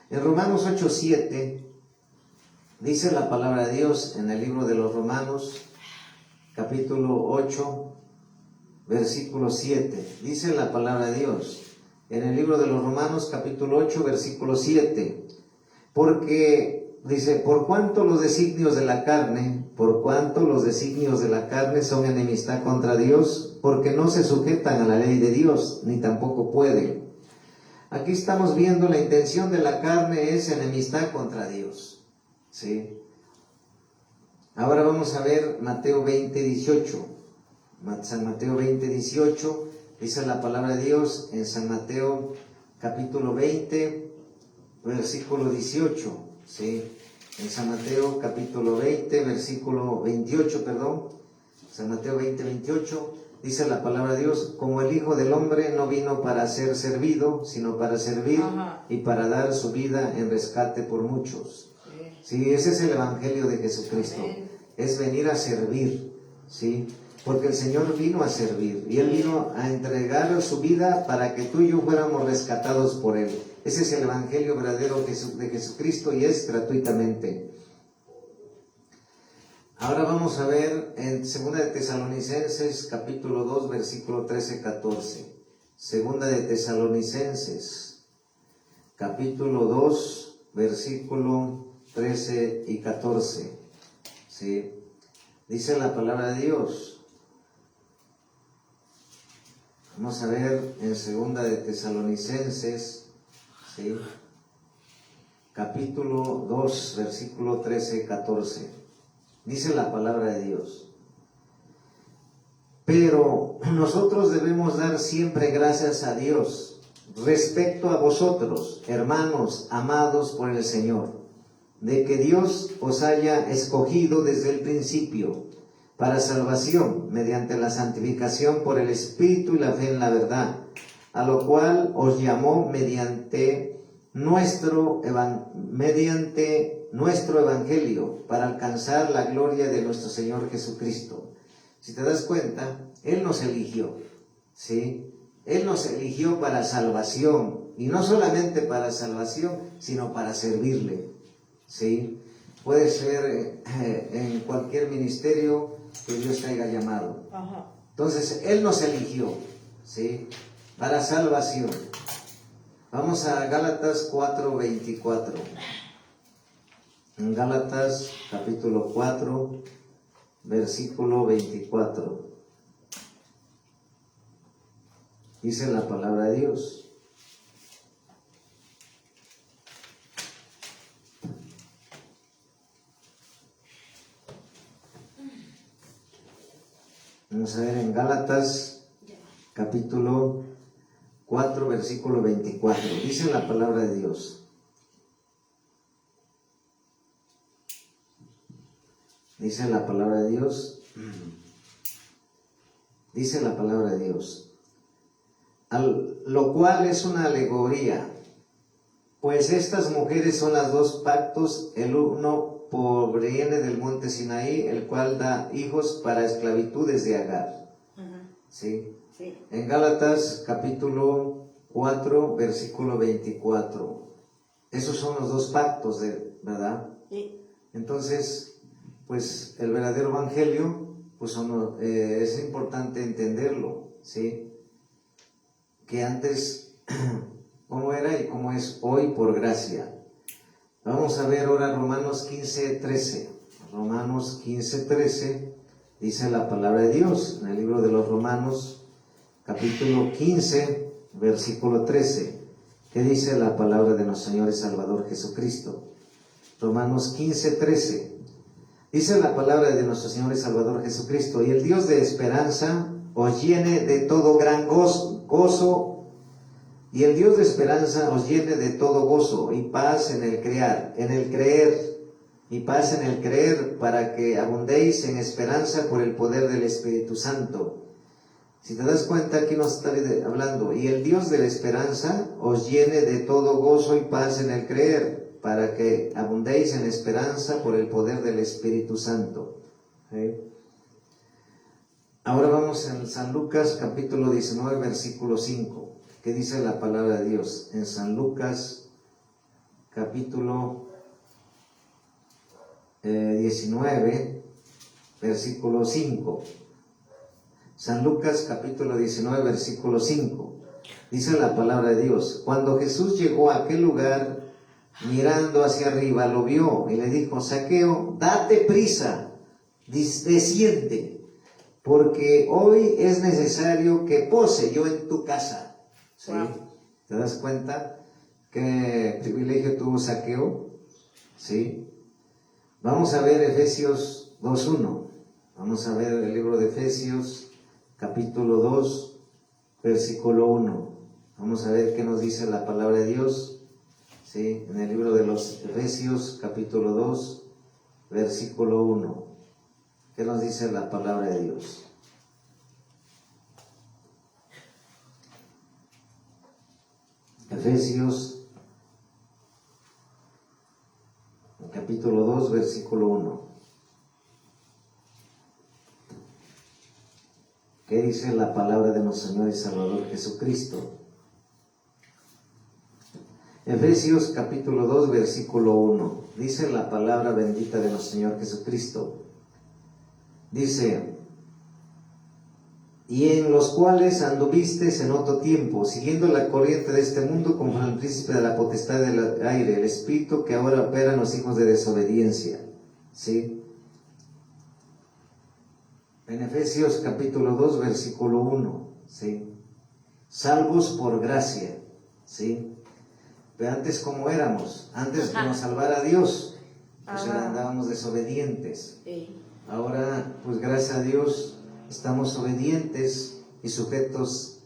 En Romanos 8:7 dice la palabra de Dios en el libro de los Romanos, capítulo 8, versículo 7. Dice la palabra de Dios en el libro de los Romanos, capítulo 8, versículo 7. Porque dice, por cuanto los designios de la carne son enemistad contra Dios, porque no se sujetan a la ley de Dios, ni tampoco pueden. Aquí estamos viendo la intención de la carne es enemistad contra Dios, ¿sí? Ahora vamos a ver Mateo 20:18. San Mateo 20:18 dice la palabra de Dios en San Mateo capítulo 20, versículo 18, ¿sí? En San Mateo capítulo 20, versículo 28, San Mateo 20:28 dice la palabra de Dios, como el Hijo del Hombre no vino para ser servido, sino para servir y para dar su vida en rescate por muchos. Sí, ese es el Evangelio de Jesucristo. Es venir a servir, ¿sí? Porque el Señor vino a servir y Él vino a entregar su vida para que tú y yo fuéramos rescatados por Él. Ese es el Evangelio verdadero de Jesucristo y es gratuitamente. Ahora vamos a ver en 2 de Tesalonicenses capítulo 2 versículo 13-14. 2 de Tesalonicenses capítulo 2 versículo 13 y 14. ¿Sí? Dice la palabra de Dios. Vamos a ver en 2 de Tesalonicenses, ¿sí? Capítulo 2 versículo 13-14. Dice la palabra de Dios. Pero nosotros debemos dar siempre gracias a Dios respecto a vosotros, hermanos amados por el Señor, de que Dios os haya escogido desde el principio para salvación mediante la santificación por el Espíritu y la fe en la verdad, a lo cual os llamó mediante nuestro Evangelio para alcanzar la gloria de nuestro Señor Jesucristo. Si te das cuenta, Él nos eligió, ¿sí? Él nos eligió para salvación, y no solamente para salvación, sino para servirle, ¿sí? Puede ser en cualquier ministerio que Dios te haya llamado. Entonces, Él nos eligió, ¿sí? Para salvación. Vamos a Gálatas 4:24. En Gálatas capítulo 4, versículo 24. Dice la palabra de Dios. Vamos a ver en Gálatas capítulo 4, versículo 24. Dice la palabra de Dios. Dice la palabra de Dios. Dice la palabra de Dios. Lo cual es una alegoría. Pues estas mujeres son las dos pactos, el uno proviene del monte Sinaí, el cual da hijos para esclavitud desde Agar. ¿Sí? Sí. En Gálatas capítulo 4, versículo 24. Esos son los dos pactos, ¿verdad? Sí. Entonces, pues el verdadero evangelio, pues es importante entenderlo, ¿sí? Que antes, cómo era y cómo es hoy por gracia. Vamos a ver ahora Romanos 15:13. Romanos 15:13 dice la palabra de Dios en el libro de los Romanos, capítulo 15, versículo 13. ¿Qué dice la palabra de nuestro Señor y Salvador Jesucristo? Romanos 15:13. Dice la palabra de nuestro Señor y Salvador Jesucristo: y el Dios de esperanza os llene de todo gran gozo, y el Dios de esperanza os llene de todo gozo y paz en el creer, y paz en el creer, para que abundéis en esperanza por el poder del Espíritu Santo. Si te das cuenta, aquí nos está hablando: y el Dios de la esperanza os llene de todo gozo y paz en el creer, para que abundéis en esperanza por el poder del Espíritu Santo. ¿Sí? Ahora vamos en San Lucas capítulo 19, versículo 5. ¿Qué dice la palabra de Dios? En San Lucas capítulo 19, versículo 5. San Lucas capítulo 19, versículo 5. Dice la palabra de Dios: cuando Jesús llegó a aquel lugar, mirando hacia arriba, lo vio y le dijo: Zaqueo, date prisa, desciende, porque hoy es necesario que pose yo en tu casa. ¿Sí? Wow. ¿Te das cuenta qué privilegio tuvo Zaqueo? ¿Sí? Vamos a ver Efesios 2:1. Vamos a ver el libro de Efesios capítulo 2, versículo 1. Vamos a ver qué nos dice la palabra de Dios. ¿Sí? En el libro de los Efesios capítulo 2, versículo 1. ¿Qué nos dice la palabra de Dios? Efesios capítulo 2, versículo 1. ¿Qué dice la palabra de nuestro Señor y Salvador Jesucristo? Efesios capítulo 2, versículo 1. Dice la palabra bendita de nuestro Señor Jesucristo. Dice: y en los cuales anduvisteis en otro tiempo, siguiendo la corriente de este mundo, como el príncipe de la potestad del aire, el espíritu que ahora opera en los hijos de desobediencia. ¿Sí? En Efesios capítulo 2, versículo 1. ¿Sí? Salvos por gracia. ¿Sí? Pero antes, ¿cómo éramos? Antes que nos salvara Dios, pues andábamos desobedientes. Sí. Ahora, pues gracias a Dios, estamos obedientes y sujetos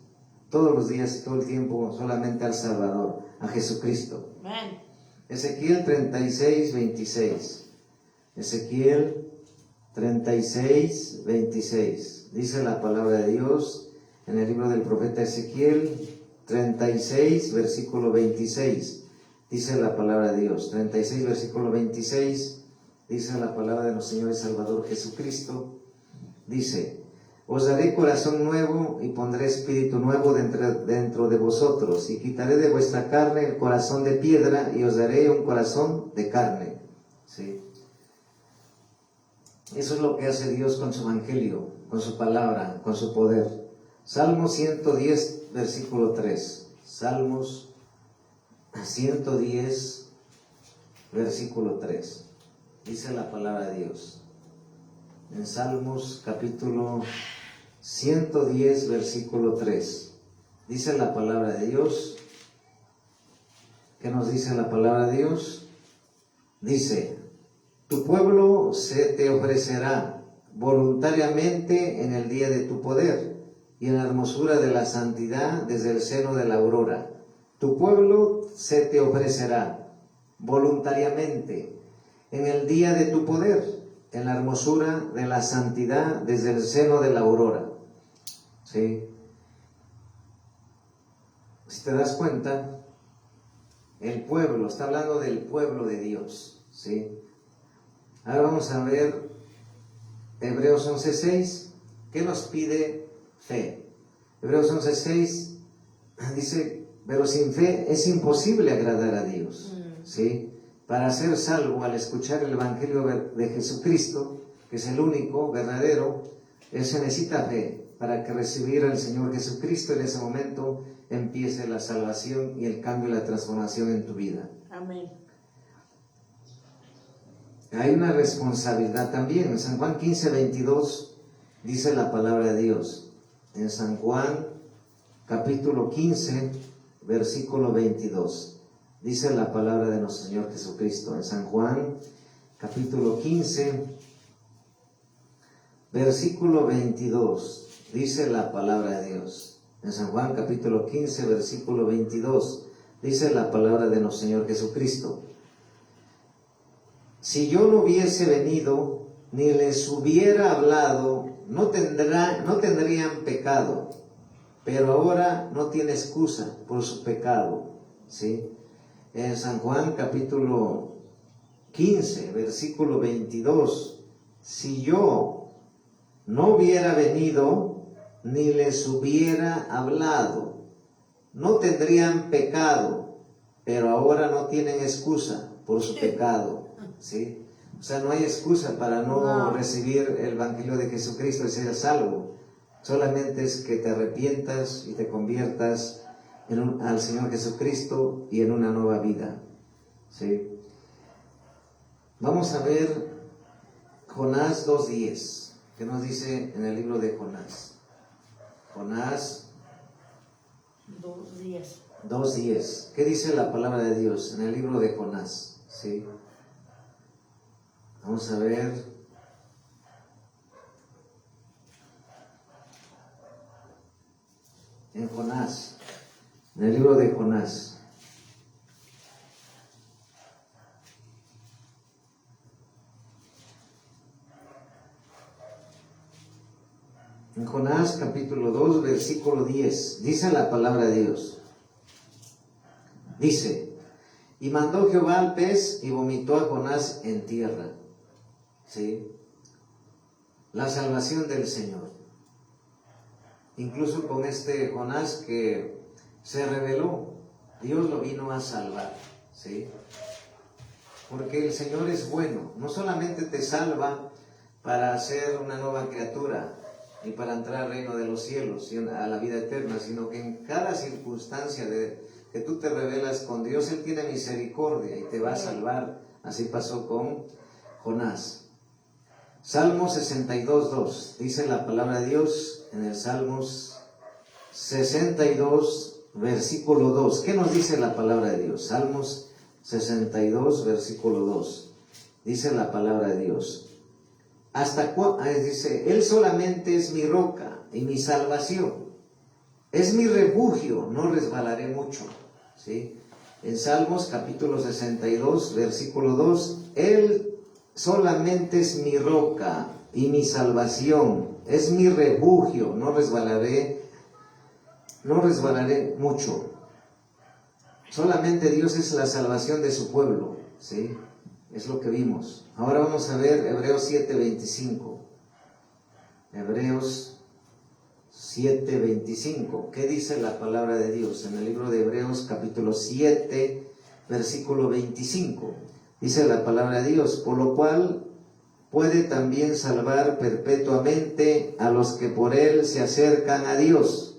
todos los días y todo el tiempo solamente al Salvador, a Jesucristo. Amén. Ezequiel 36, 26. Ezequiel 36, 26. Dice la palabra de Dios en el libro del profeta Ezequiel 36, versículo 26. Dice la palabra de Dios. 36, versículo 26. Dice la palabra de nuestro Señor y Salvador Jesucristo. Dice: os daré corazón nuevo y pondré espíritu nuevo dentro de vosotros, y quitaré de vuestra carne el corazón de piedra y os daré un corazón de carne. ¿Sí? Eso es lo que hace Dios con su evangelio, con su palabra, con su poder. Salmos 110, versículo 3. Salmos 110, versículo 3. Dice la palabra de Dios. En Salmos capítulo 110, versículo 3. Dice la palabra de Dios. ¿Qué nos dice la palabra de Dios? Dice: tu pueblo se te ofrecerá voluntariamente en el día de tu poder y en la hermosura de la santidad desde el seno de la aurora. Tu pueblo se te ofrecerá voluntariamente en el día de tu poder, en la hermosura de la santidad desde el seno de la aurora. ¿Sí? Si te das cuenta, el pueblo, está hablando del pueblo de Dios, ¿sí? Ahora vamos a ver Hebreos 11:6. ¿Qué nos pide fe? Hebreos 11:6 dice, pero sin fe es imposible agradar a Dios, ¿sí? Para ser salvo al escuchar el Evangelio de Jesucristo, que es el único, verdadero, se necesita fe para que recibir al Señor Jesucristo en ese momento empiece la salvación y el cambio y la transformación en tu vida. Amén. Hay una responsabilidad también. En San Juan 15:22 dice la palabra de Dios. En San Juan capítulo 15, versículo 22. Dice la palabra de nuestro Señor Jesucristo. En San Juan capítulo 15, versículo 22. Dice la palabra de Dios. En San Juan capítulo 15, versículo 22. Dice la palabra de nuestro Señor Jesucristo. Si yo no hubiese venido, ni les hubiera hablado, no tendrían pecado, pero ahora no tiene excusa por su pecado, ¿sí? En San Juan capítulo 15, versículo 22, si yo no hubiera venido, ni les hubiera hablado, no tendrían pecado, pero ahora no tienen excusa por su pecado, ¿sí? O sea, no hay excusa para no recibir el Evangelio de Jesucristo y ser salvo. Solamente es que te arrepientas y te conviertas al Señor Jesucristo y en una nueva vida, ¿sí? Vamos a ver Jonás 2:10. ¿Qué nos dice en el libro de Jonás? Jonás 2:10. ¿Qué dice la palabra de Dios en el libro de Jonás? ¿Sí? Vamos a ver. En Jonás, en el libro de Jonás. En Jonás capítulo 2, versículo 10, dice la palabra de Dios. Dice, y mandó Jehová al pez y vomitó a Jonás en tierra. ¿Sí? La salvación del Señor. Incluso con este Jonás que se rebeló, Dios lo vino a salvar, ¿sí? Porque el Señor es bueno, no solamente te salva para ser una nueva criatura y para entrar al reino de los cielos y a la vida eterna, sino que en cada circunstancia que tú te rebelas con Dios, Él tiene misericordia y te va a salvar. Así pasó con Jonás. Salmo 62:2, dice la palabra de Dios en el Salmos 62, versículo 2. ¿Qué nos dice la palabra de Dios? Salmos 62, versículo 2. Dice la palabra de Dios. Dice, Él solamente es mi roca y mi salvación. Es mi refugio, no resbalaré mucho. ¿Sí? En Salmos capítulo 62, versículo 2, Él solamente es mi roca y mi salvación, es mi refugio, no resbalaré mucho. Solamente Dios es la salvación de su pueblo, ¿sí? Es lo que vimos. Ahora vamos a ver Hebreos 7:25. Hebreos 7:25. ¿Qué dice la palabra de Dios? En el libro de Hebreos capítulo 7, versículo 25. Dice la palabra de Dios, por lo cual puede también salvar perpetuamente a los que por Él se acercan a Dios,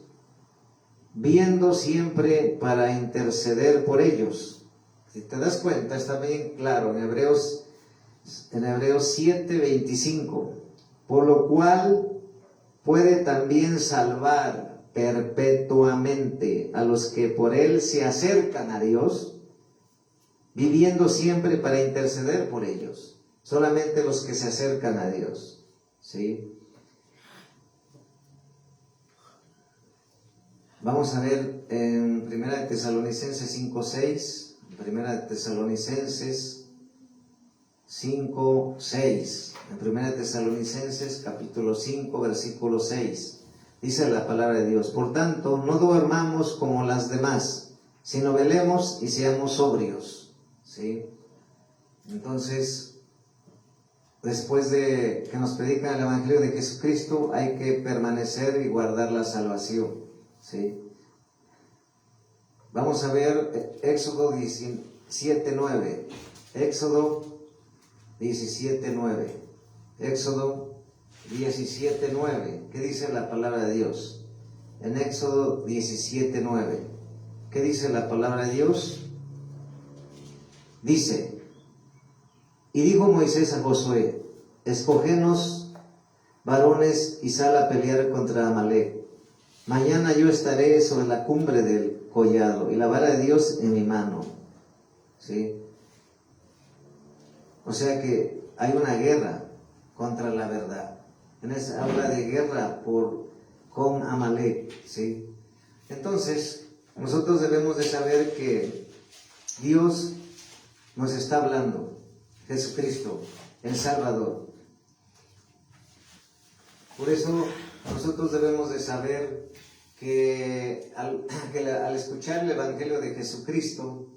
viendo siempre para interceder por ellos. Si te das cuenta, está bien claro en Hebreos 7:25, por lo cual puede también salvar perpetuamente a los que por Él se acercan a Dios, viviendo siempre para interceder por ellos. Solamente los que se acercan a Dios, ¿sí? Vamos a ver en 1 Tesalonicenses 5:6. 1 Tesalonicenses 5:6. En 1 Tesalonicenses capítulo 5, versículo 6. Dice la palabra de Dios, por tanto, no duermamos como las demás, sino velemos y seamos sobrios, ¿sí? Entonces, después de que nos predican el Evangelio de Jesucristo, hay que permanecer y guardar la salvación, ¿sí? Vamos a ver Éxodo 17:9. Éxodo 17:9. Éxodo 17:9. ¿Qué dice la palabra de Dios? En Éxodo 17:9. ¿Qué dice la palabra de Dios? Dice: y dijo Moisés a Josué: escógenos varones y sal a pelear contra Amalec. Mañana yo estaré sobre la cumbre del collado y la vara de Dios en mi mano. ¿Sí? O sea que hay una guerra contra la verdad. Habla de guerra con Amalec, ¿sí? Entonces, nosotros debemos de saber que Dios nos está hablando, Jesucristo, el Salvador. Por eso nosotros debemos de saber que al escuchar el Evangelio de Jesucristo,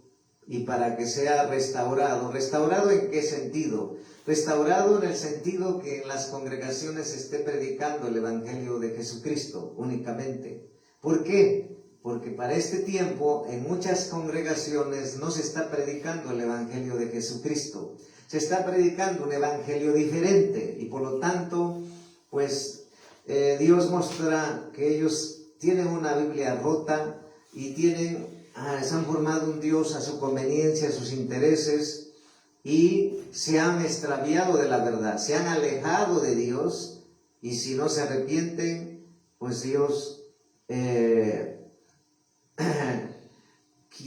y para que sea restaurado, ¿restaurado en qué sentido? Restaurado en el sentido que en las congregaciones se esté predicando el Evangelio de Jesucristo únicamente. ¿Por qué? Porque para este tiempo en muchas congregaciones no se está predicando el Evangelio de Jesucristo. Se está predicando un Evangelio diferente y por lo tanto, pues Dios muestra que ellos tienen una Biblia rota y se han formado un Dios a su conveniencia, a sus intereses, y se han extraviado de la verdad, se han alejado de Dios, y si no se arrepienten, pues Dios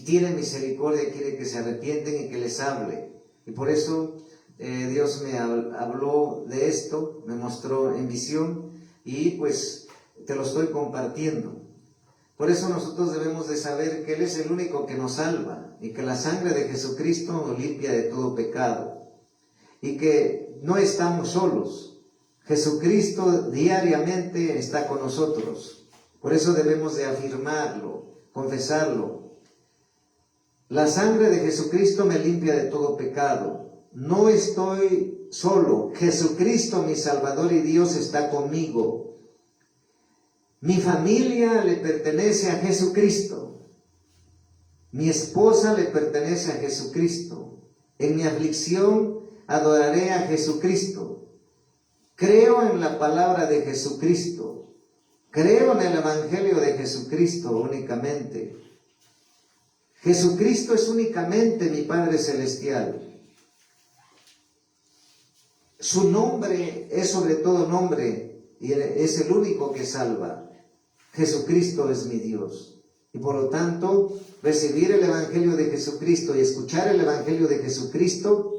tiene misericordia, quiere que se arrepienten y que les hable. Y por eso Dios me habló de esto, me mostró en visión, y pues te lo estoy compartiendo. Por eso nosotros debemos de saber que Él es el único que nos salva y que la sangre de Jesucristo nos limpia de todo pecado y que no estamos solos. Jesucristo diariamente está con nosotros. Por eso debemos de afirmarlo, confesarlo. La sangre de Jesucristo me limpia de todo pecado. No estoy solo. Jesucristo, mi Salvador y Dios, está conmigo. Mi familia le pertenece a Jesucristo. Mi esposa le pertenece a Jesucristo. En mi aflicción adoraré a Jesucristo. Creo en la palabra de Jesucristo. Creo en el Evangelio de Jesucristo únicamente. Jesucristo es únicamente mi Padre Celestial. Su nombre es sobre todo nombre y es el único que salva. Jesucristo es mi Dios. Y por lo tanto, recibir el Evangelio de Jesucristo y escuchar el Evangelio de Jesucristo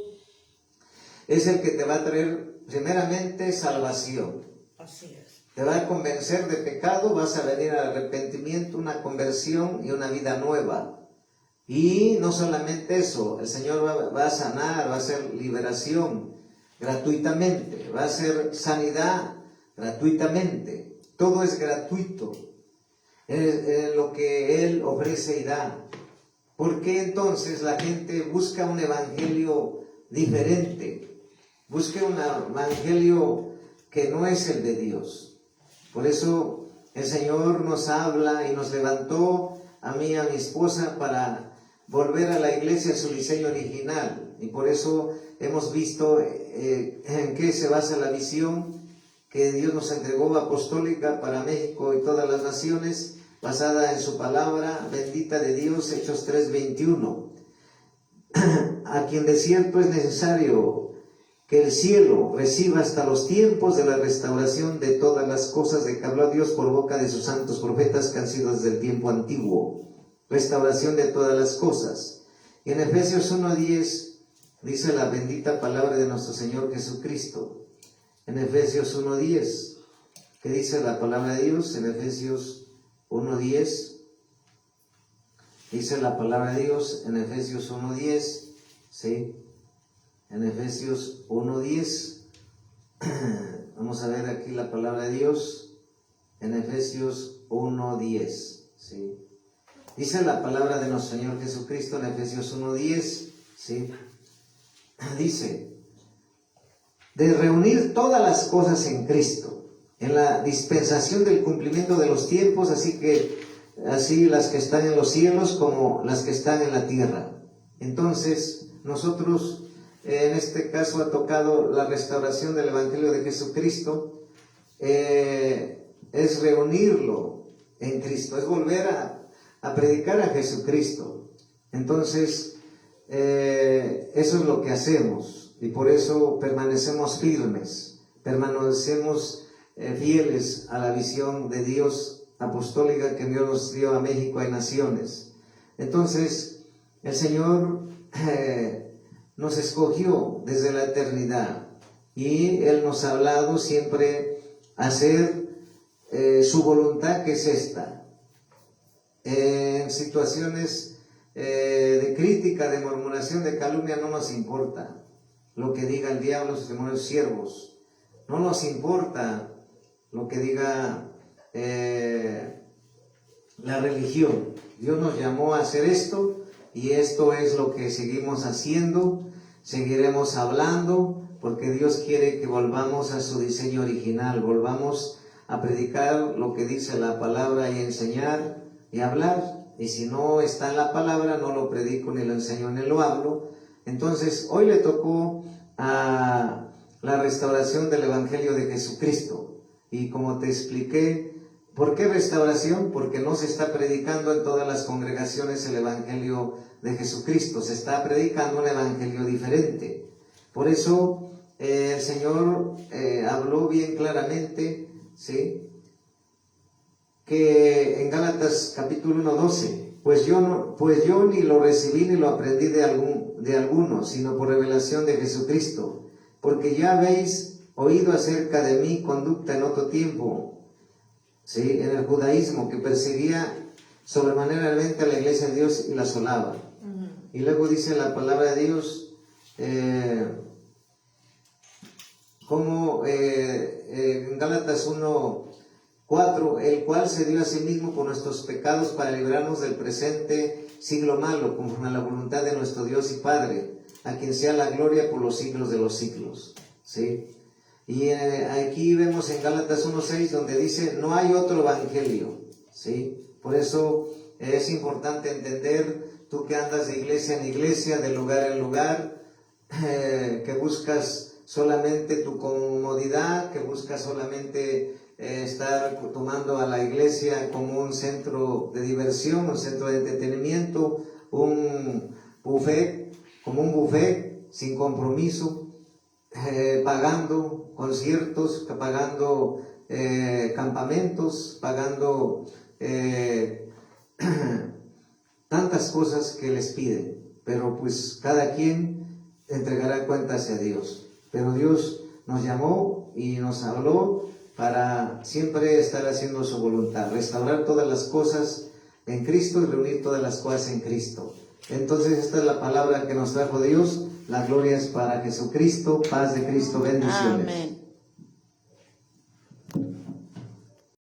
es el que te va a traer primeramente salvación. Así es. Te va a convencer de pecado, vas a venir al arrepentimiento, una conversión y una vida nueva. Y no solamente eso, el Señor va a sanar, va a hacer liberación gratuitamente, va a hacer sanidad gratuitamente. Todo es gratuito, lo que Él ofrece y da. ¿Por qué entonces la gente busca un evangelio diferente? Busca un evangelio que no es el de Dios. Por eso el Señor nos habla y nos levantó a mí y a mi esposa para volver a la iglesia a su diseño original. Y por eso hemos visto en qué se basa la visión que Dios nos entregó apostólica para México y todas las naciones, basada en su palabra bendita de Dios, Hechos 3:21. A quien de cierto es necesario que el cielo reciba hasta los tiempos de la restauración de todas las cosas de que habló Dios por boca de sus santos profetas que han sido desde el tiempo antiguo. Restauración de todas las cosas. Y en Efesios 1:10 dice la bendita palabra de nuestro Señor Jesucristo. En Efesios 1:10, ¿qué dice la palabra de Dios? En Efesios 1:10, dice la palabra de Dios, en Efesios 1:10, ¿sí? En Efesios 1:10, vamos a ver aquí la palabra de Dios, en Efesios 1:10, ¿sí? Dice la palabra de nuestro Señor Jesucristo en Efesios 1:10, ¿sí? Dice, de reunir todas las cosas en Cristo, en la dispensación del cumplimiento de los tiempos, así las que están en los cielos como las que están en la tierra. Entonces, nosotros, en este caso ha tocado la restauración del Evangelio de Jesucristo, es reunirlo en Cristo, es volver a predicar a Jesucristo. Entonces, eso es lo que hacemos, y por eso permanecemos firmes, permanecemos fieles a la visión de Dios apostólica que Dios nos dio a México y naciones. Entonces, el Señor nos escogió desde la eternidad, y Él nos ha hablado siempre hacer su voluntad, que es esta. En situaciones de crítica, de murmuración, de calumnia, no nos importa lo que diga el diablo, sus demonios siervos. No nos importa lo que diga la religión. Dios nos llamó a hacer esto, y esto es lo que seguimos haciendo. Seguiremos hablando, porque Dios quiere que volvamos a su diseño original, volvamos a predicar lo que dice la palabra y enseñar y hablar. Y si no está en la palabra, no lo predico, ni lo enseño, ni lo hablo. Entonces, hoy le tocó a la restauración del Evangelio de Jesucristo. Y como te expliqué, ¿por qué restauración? Porque no se está predicando en todas las congregaciones el Evangelio de Jesucristo, se está predicando un evangelio diferente. Por eso el Señor habló bien claramente, ¿sí?, que en Gálatas capítulo 1:12, pues yo ni lo recibí ni lo aprendí de alguno, sino por revelación de Jesucristo, porque ya habéis oído acerca de mi conducta en otro tiempo, ¿sí?, en el judaísmo, que perseguía sobremanera a la iglesia de Dios y la asolaba. Y luego dice la palabra de Dios, en Gálatas 1:4, el cual se dio a sí mismo por nuestros pecados para librarnos del presente siglo malo, conforme a la voluntad de nuestro Dios y Padre, a quien sea la gloria por los siglos de los siglos. ¿Sí? Y aquí vemos en Gálatas 1:6 donde dice, no hay otro evangelio. ¿Sí? Por eso es importante entender, tú que andas de iglesia en iglesia, de lugar en lugar, que buscas solamente tu comodidad, que buscas solamente estar tomando a la iglesia como un centro de diversión, un centro de entretenimiento, un buffet, como un buffet sin compromiso, pagando conciertos, pagando campamentos, pagando tantas cosas que les piden, pero pues cada quien entregará cuentas a Dios. Pero Dios nos llamó y nos habló para siempre estar haciendo su voluntad, restaurar todas las cosas en Cristo y reunir todas las cosas en Cristo. Entonces esta es la palabra que nos trajo Dios. La gloria es para Jesucristo, paz de Cristo, bendiciones. Amén.